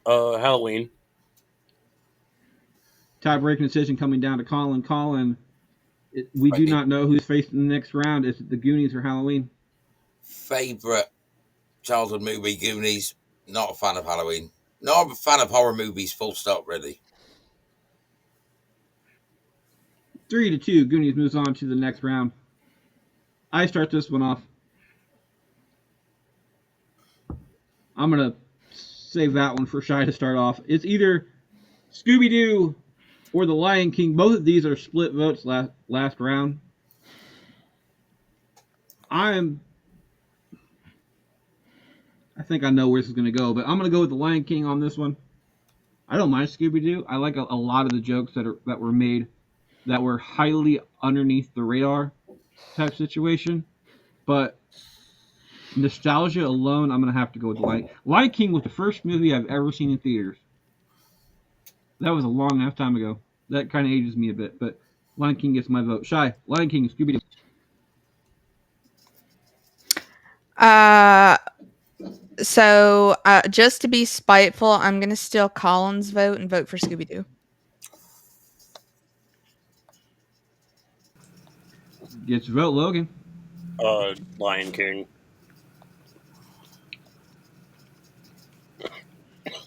Halloween. tie-breaking decision coming down to Colin. Colin, we do not know who's facing the next round. Is it The Goonies or Halloween? Favorite childhood movie, Goonies. Not a fan of Halloween. Not a fan of horror movies, full stop, really. 3-2. Goonies moves on to the next round. I start this one off. I'm gonna save that one for Shy to start off. It's either Scooby Doo or The Lion King. Both of these are split votes last round. I think I know where this is gonna go, but I'm gonna go with The Lion King on this one. I don't mind Scooby Doo. I like a lot of the jokes that were made that were highly underneath the radar type situation, but nostalgia alone, I'm gonna have to go with Lion King was the first movie I've ever seen in theaters. That was a long enough time ago. That kind of ages me a bit, but Lion King gets my vote. Shy, Lion King, Scooby Doo. So just to be spiteful, I'm gonna steal Colin's vote and vote for Scooby Doo. Gets your vote, Logan. Lion King.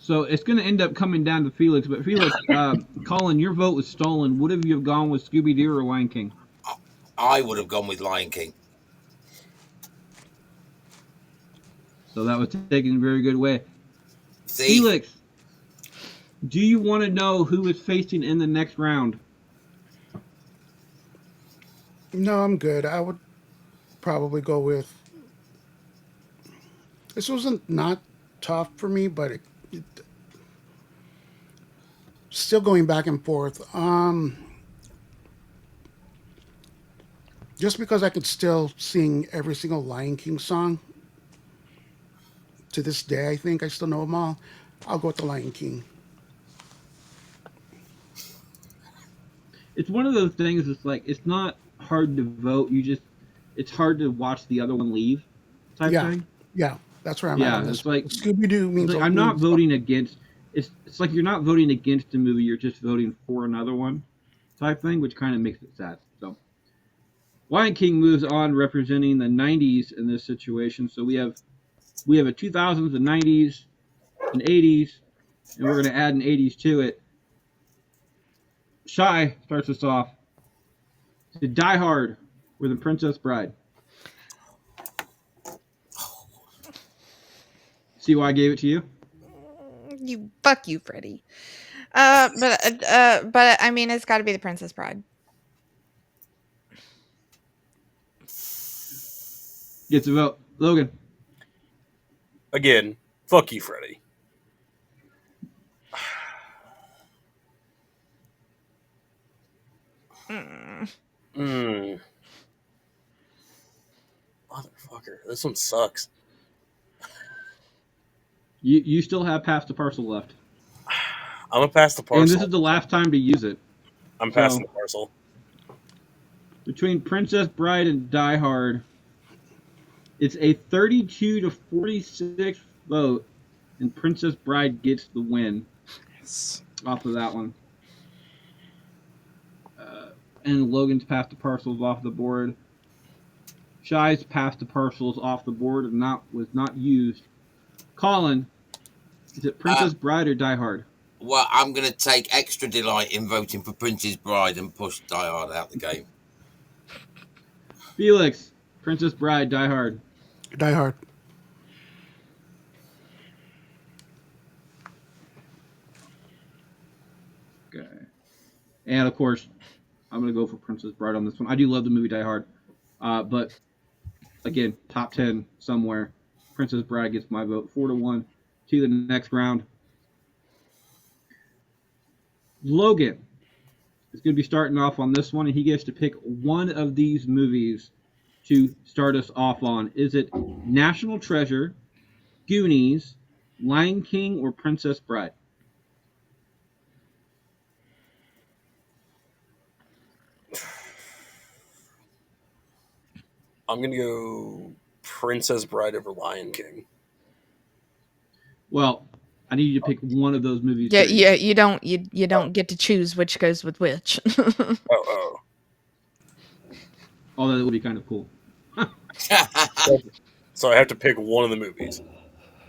So it's going to end up coming down to Felix. But Felix, Colin, your vote was stolen. Would have you have gone with Scooby Doo or Lion King? I would have gone with Lion King. So that was taken in a very good way. See? Felix, do you want to know who is facing in the next round? No, I'm good. I would probably go with. This wasn't not tough for me, but it still going back and forth. Just because I could still sing every single Lion King song to this day, I think I still know them all. I'll go with the Lion King. It's one of those things. It's like it's not hard to vote. It's hard to watch the other one leave, type Yeah, thing. yeah, that's where I'm at Yeah, on this. it's like Scooby Doo means I'm not voting against. It's like you're not voting against a movie. You're just voting for another one, type thing, which kind of makes it sad. So Lion King moves on, representing the '90s in this situation. So we have a 2000s, a '90s, an '80s, and we're going to add an '80s to it. Shy starts us off. The Die Hard or The Princess Bride. See why I gave it to you? Fuck you, Freddie. But I mean, it's got to be The Princess Bride. Gets a vote. Logan. Again, fuck you, Freddie. Motherfucker, this one sucks. You still have Pass the Parcel left. I'm gonna pass the parcel. And this is the last time to use it. I'm passing the parcel. Between Princess Bride and Die Hard, it's a 32 to 46 vote, and Princess Bride gets the win Yes. off of that one. And Logan's pass to parcels off the board. Shy's pass to parcels off the board and was not used. Colin, is it Princess Bride or Die Hard? Well, I'm going to take extra delight in voting for Princess Bride and push Die Hard out the game. Felix, Princess Bride, Die Hard. Die Hard. Okay. And of course, I'm gonna go for Princess Bride on this one. I do love the movie Die Hard, but again, top 10 somewhere. Princess Bride gets my vote, 4-1 to the next round. Logan is going to be starting off on this one, and he gets to pick one of these movies to start us off on. Is it National Treasure, Goonies, Lion King, or Princess Bride? I'm gonna go Princess Bride over Lion King. Well, I need you to pick one of those movies. Yeah, too. yeah. You don't get to choose which goes with which. Oh. Although that would be kind of cool. So I have to pick one of the movies.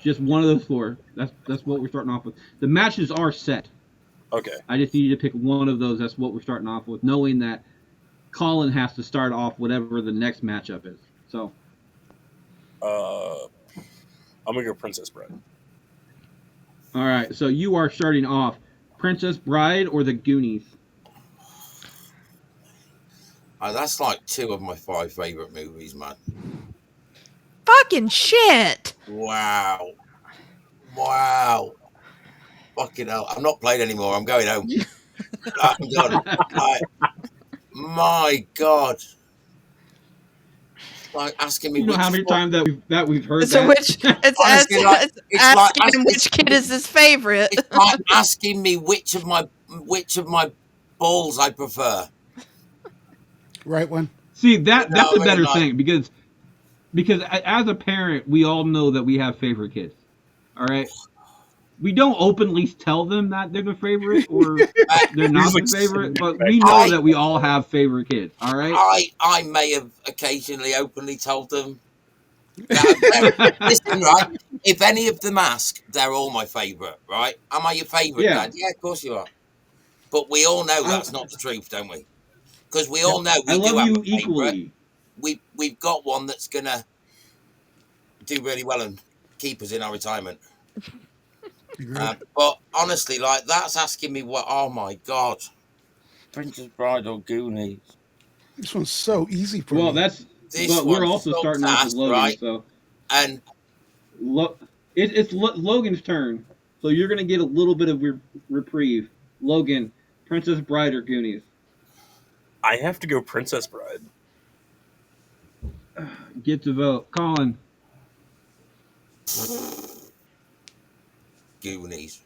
Just one of those four. That's what we're starting off with. The matches are set. Okay. I just need you to pick one of those. That's what we're starting off with, knowing that Colin has to start off whatever the next matchup is. So, I'm gonna go Princess Bride. all right. So you are starting off Princess Bride or the Goonies. That's like 2 of my 5 favourite movies, man. Fucking shit. Wow. Fucking hell. I'm not playing anymore. I'm going home. I'm done. My God. Like asking me You know which how many times that we've heard So that. Honestly, like, it's asking like him which kid is his favorite. it's like asking me which of my balls I prefer. Right one. See that's I a mean, better like- thing because as a parent we all know that we have favorite kids. All right. We don't openly tell them that they're the favorite or they're not the favorite, but we know that we all have favorite kids. All right. I may have occasionally openly told them. Listen, right? If any of them ask, they're all my favourite, right? Am I your favourite, Yeah. Dad? Yeah, of course you are. But we all know that's not the truth, don't we? Because we all know we I do love have you a favourite. equally. We've got one that's gonna do really well and keep us in our retirement. But honestly, like that's asking me what. Oh my God, Princess Bride or Goonies? This one's so easy for Well, me. but we're also starting off with Logan, right? so And it's Logan's turn. So you're gonna get a little bit of reprieve. Logan, Princess Bride or Goonies? I have to go Princess Bride. Get to vote. Colin. Goonies.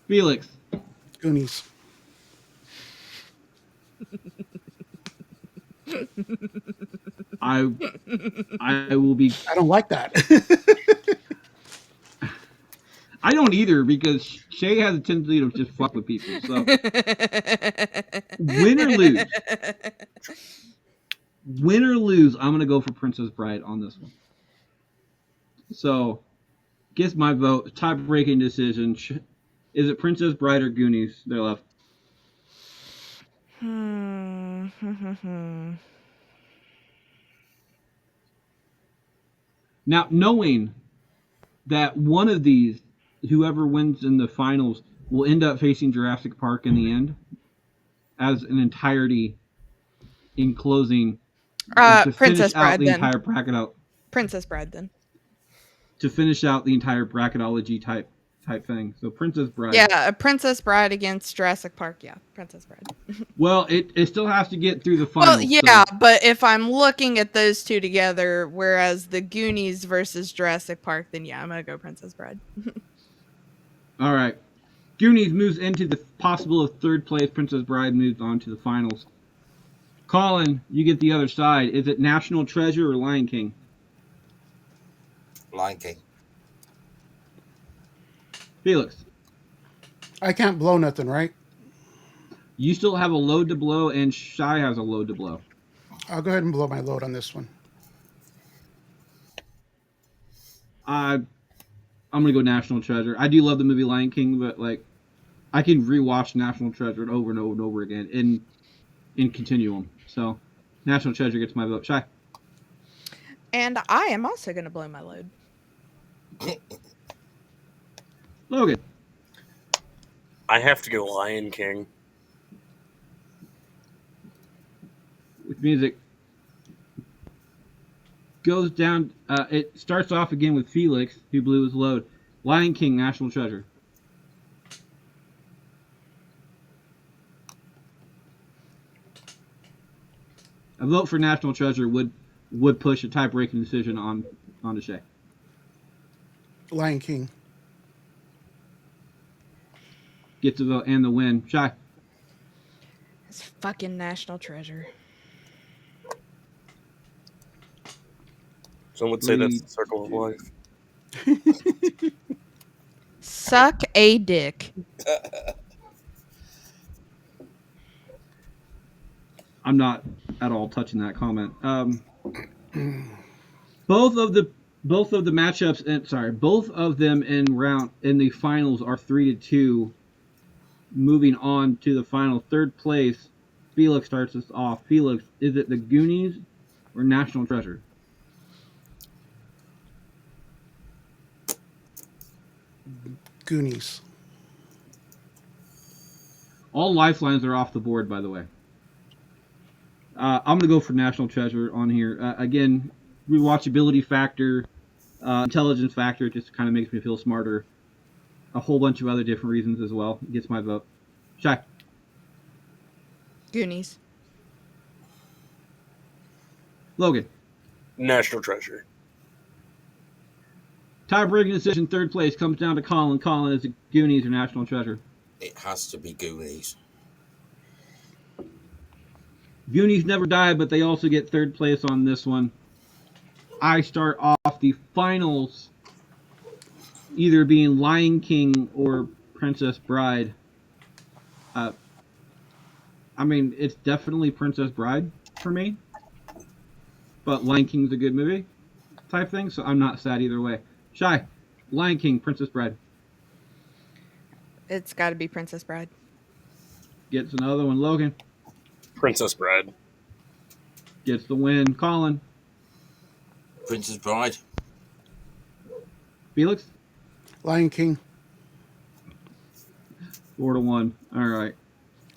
Felix. Goonies. I will be. I don't like that. I don't either because Shay has a tendency to just fuck with people. So win or lose, I'm gonna go for Princess Bride on this one. So, gets my vote. Tie-breaking decision. Is it Princess Bride or Goonies? They're left. Now, knowing that one of these, whoever wins in the finals, will end up facing Jurassic Park in the end as an entirety in closing to Princess finish out Bride the then. entire bracket out. Princess Bride then. To finish out the entire bracketology type thing. So Princess Bride. Yeah, Princess Bride against Jurassic Park. Yeah, Princess Bride. Well, it still has to get through the finals. Well, yeah, so. but if I'm looking at those two together, whereas the Goonies versus Jurassic Park, then yeah, I'm gonna go Princess Bride. All right. Goonies moves into the possible third place. Princess Bride moves on to the finals. Colin, you get the other side. Is it National Treasure or Lion King? Lion King. Felix, I can't blow nothing, right? you still have a load to blow, and Shy has a load to blow. I'll go ahead and blow my load on this one. I'm gonna go National Treasure. I do love the movie Lion King, but like I can rewatch National Treasure over and over and over again in continuum. So National Treasure gets my vote. Shy. And I am also going to blow my load. Logan. I have to go Lion King. Which means it goes down. It starts off again with Felix, who blew his load. Lion King, National Treasure. A vote for National Treasure would push a tie-breaking decision on the Shay. Lion King. Gets the vote and the win. Shy. It's fucking National Treasure. Some would say that's the circle of life. Suck a dick. I'm not at all touching that comment. Both of the matchups, and both of them in the finals are 3-2. Moving on to the final third place, Felix starts us off. Felix, is it the Goonies or National Treasure? Goonies. All lifelines are off the board, by the way. I'm going to go for National Treasure on here. Again, rewatchability factor, intelligence factor, it just kind of makes me feel smarter. A whole bunch of other different reasons as well. It gets my vote. Shaq. Goonies. Logan. National Treasure. Tie-breaking decision, third place, comes down to Colin. Colin, is it Goonies or National Treasure? It has to be Goonies. Goonies never died, but they also get third place on this one. I start off the finals either being Lion King or Princess Bride. I mean, it's definitely Princess Bride for me, but Lion King's a good movie type thing, so I'm not sad either way. Shy, Lion King, Princess Bride. It's got to be Princess Bride. Gets another one. Logan. Princess Bride. Gets the win. Colin. Princess Bride. Felix. Lion King. 4-1. All right.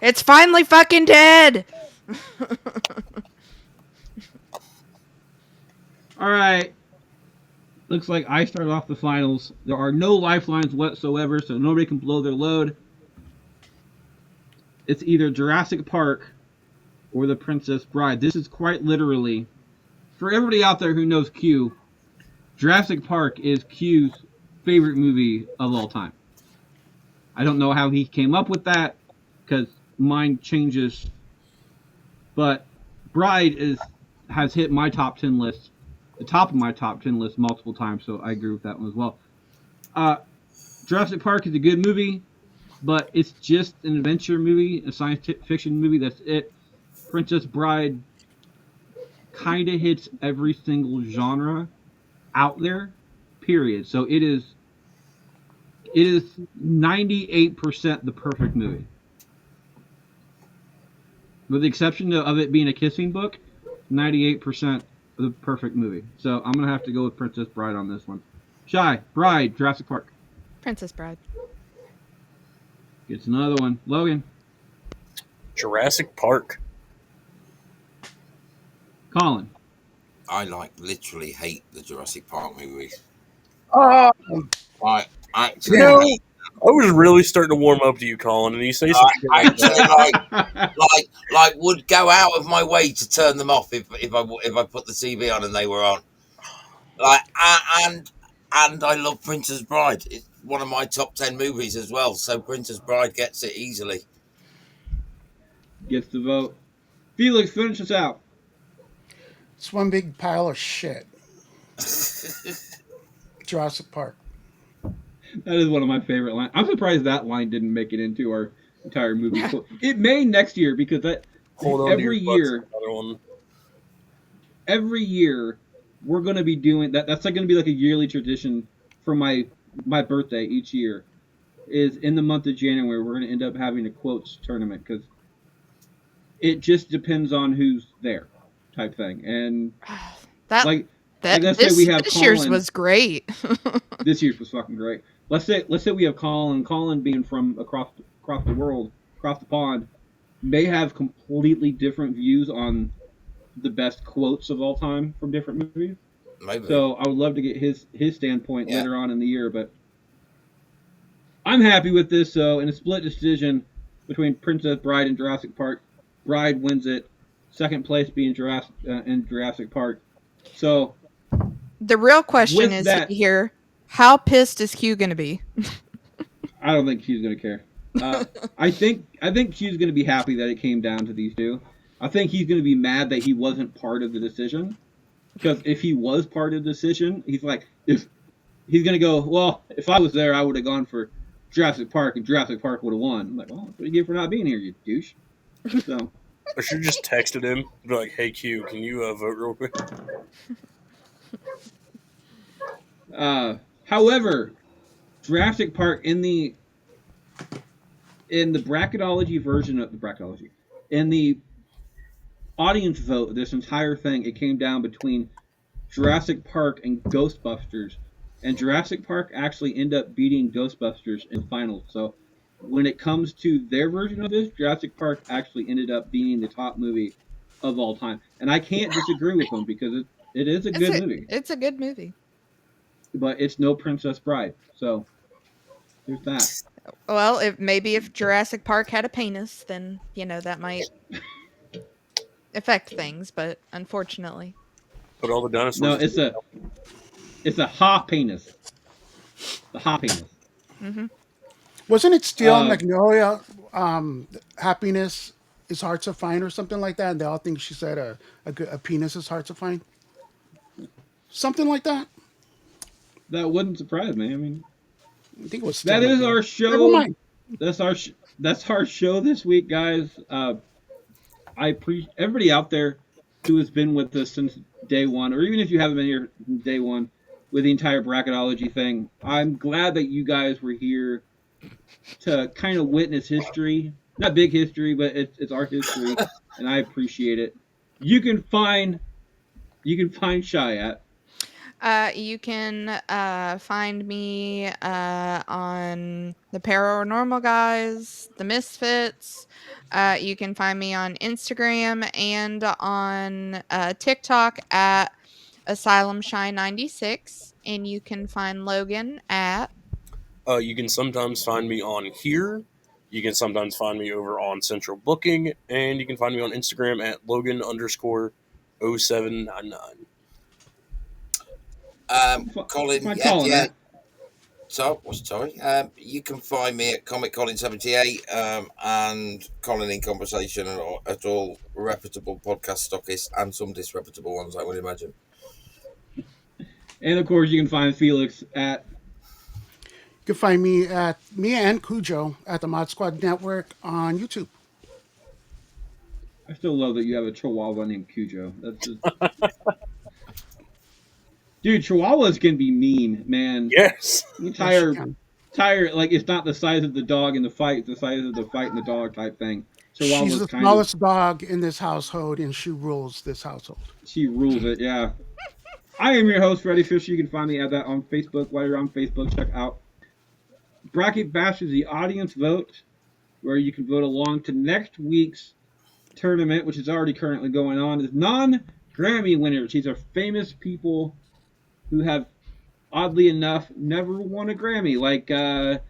It's finally fucking dead. All right. Looks like I start off the finals. There are no lifelines whatsoever, so nobody can blow their load. It's either Jurassic Park or The Princess Bride. This is quite literally, for everybody out there who knows Q, Jurassic Park is Q's favorite movie of all time. I don't know how he came up with that, because mine changes, but Bride has hit my top 10 list, the top of my top 10 list multiple times, so I agree with that one as well. Jurassic Park is a good movie, but it's just an adventure movie, a science fiction movie, that's it. Princess Bride kind of hits every single genre out there, period. So it is 98% the perfect movie. With the exception of it being a kissing book, 98% the perfect movie. So I'm going to have to go with Princess Bride on this one. Shy, Bride, Jurassic Park. Princess Bride. Gets another one. Logan. Jurassic Park. Colin. I literally hate the Jurassic Park movies. Oh, I actually you know, hate. I was really starting to warm up to you, Colin, and you say some shit I like that. actually like would go out of my way to turn them off if I put the TV on and they were on. And I love Princess Bride. one of my top 10 movies as well. So Princess Bride gets it easily. Gets the vote. Felix, finish us out. It's one big pile of shit. Jurassic Park. That is one of my favorite lines. I'm surprised that line didn't make it into our entire movie quote. It may next year because that Hold on to your every butts for year, another one. every year we're gonna be doing that. That's like gonna be like a yearly tradition for my birthday each year. Is in the month of January we're gonna end up having a quotes tournament because it just depends on who's there, type thing. And that like that let's say we this have this year's Colin. was great. This year's was fucking great. Let's say we have Colin. Colin being from across the world, across the pond, may have completely different views on the best quotes of all time from different movies. Maybe. So I would love to get his standpoint Yeah. later on in the year. But I'm happy with this. So in a split decision between Princess Bride and Jurassic Park, Bride wins it. Second place being Jurassic Park. So The real question with is that, here: how pissed is Q gonna be? I don't think she's gonna care. I think she's gonna be happy that it came down to these two. I think he's gonna be mad that he wasn't part of the decision. Because if he was part of the decision, he's like, if he's gonna go, well, if I was there, I would have gone for Jurassic Park, and Jurassic Park would have won. I'm like, well, that's what you get for not being here, you douche. So, I should have just texted him, be like, "Hey Q, can you vote real quick?" however, Jurassic Park in the bracketology version of the bracketology in the audience vote, this entire thing, it came down between Jurassic Park and Ghostbusters, and Jurassic Park actually ended up beating Ghostbusters in the finals. So when it comes to their version of this, Jurassic Park actually ended up being the top movie of all time, and I can't disagree with them because it is a good movie, It's a good movie. but it's no Princess Bride. So there's that. Well, if Jurassic Park had a penis, then that might affect things. But unfortunately, Put all the No, dinosaurs to it's a ha penis, the ha penis. hmm Wasn't it still Uh, Magnolia? Happiness is hard to find, or something like that. And they all think she said a penis is hard to find, something like that. that wouldn't surprise me. I mean, I think it was still that is Magnolia. our Never show. mind. That's our show this week, guys. I appreciate everybody out there who has been with us since day one, or even if you haven't been here from day one with the entire bracketology thing. I'm glad that you guys were here to kind of witness history. Not big history, but it's our history, and I appreciate it. You can find Shy at. you can find me on the Paranormal Guys, the Misfits. You can find me on Instagram and on TikTok at Asylum Shy 96, and you can find Logan at You can sometimes find me on here. You can sometimes find me over on Central Booking, and you can find me on Instagram at Logan underscore 0799. Colin, Find yeah, Colin yeah. at. Sorry. You can find me at Comic Colin 78 and Colin in Conversation at all reputable podcast stockists and some disreputable ones, I would imagine. And of course, you can find Felix at. You can find me and Cujo at the Mod Squad Network on YouTube. I still love that you have a Chihuahua named Cujo. That's just. Dude, Chihuahuas can be mean, man. Yes. The Yes, she entire can. like it's not the size of the dog in the fight, it's the size of the fight in the dog type thing. She's Chihuahua's the kind of smallest dog in this household, and she rules this household. she rules it, yeah. I am your host, Freddie Fisher. You can find me at that on Facebook. While you're on Facebook, check out Bracket Bashes, the audience vote, where you can vote along to next week's tournament, which is already currently going on, is non-Grammy winners. These are famous people who have, oddly enough, never won a Grammy, like the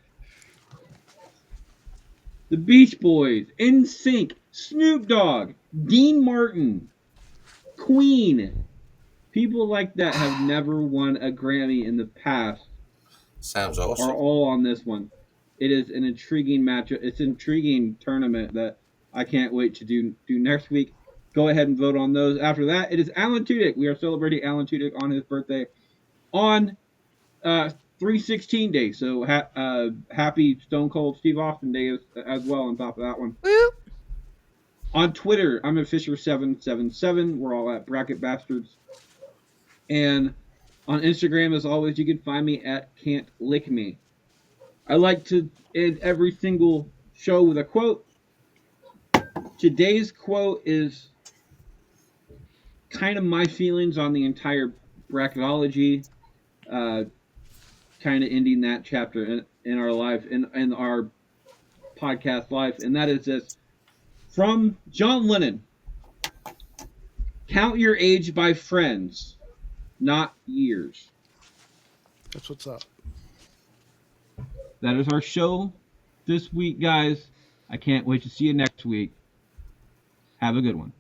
Beach Boys, NSYNC, Snoop Dogg, Dean Martin, Queen. People like that have never won a Grammy in the past. Sounds are awesome. all on this one. It is an intriguing matchup. It's an intriguing tournament that I can't wait to do next week. Go ahead and vote on those. After that, it is Alan Tudyk. We are celebrating Alan Tudyk on his birthday on 316 Day. So happy Stone Cold Steve Austin Day as well on top of that one. Woo! On Twitter, I'm at Fisher777. We're all at Bracket Bastards. And on Instagram, as always, you can find me at Can't Lick Me. I like to end every single show with a quote. Today's quote is kind of my feelings on the entire bracketology, uh, kind of ending that chapter in our life, in our podcast life, and that is this from John Lennon: "Count your age by friends, not years." That's what's up. That is our show this week, guys. I can't wait to see you next week. Have a good one.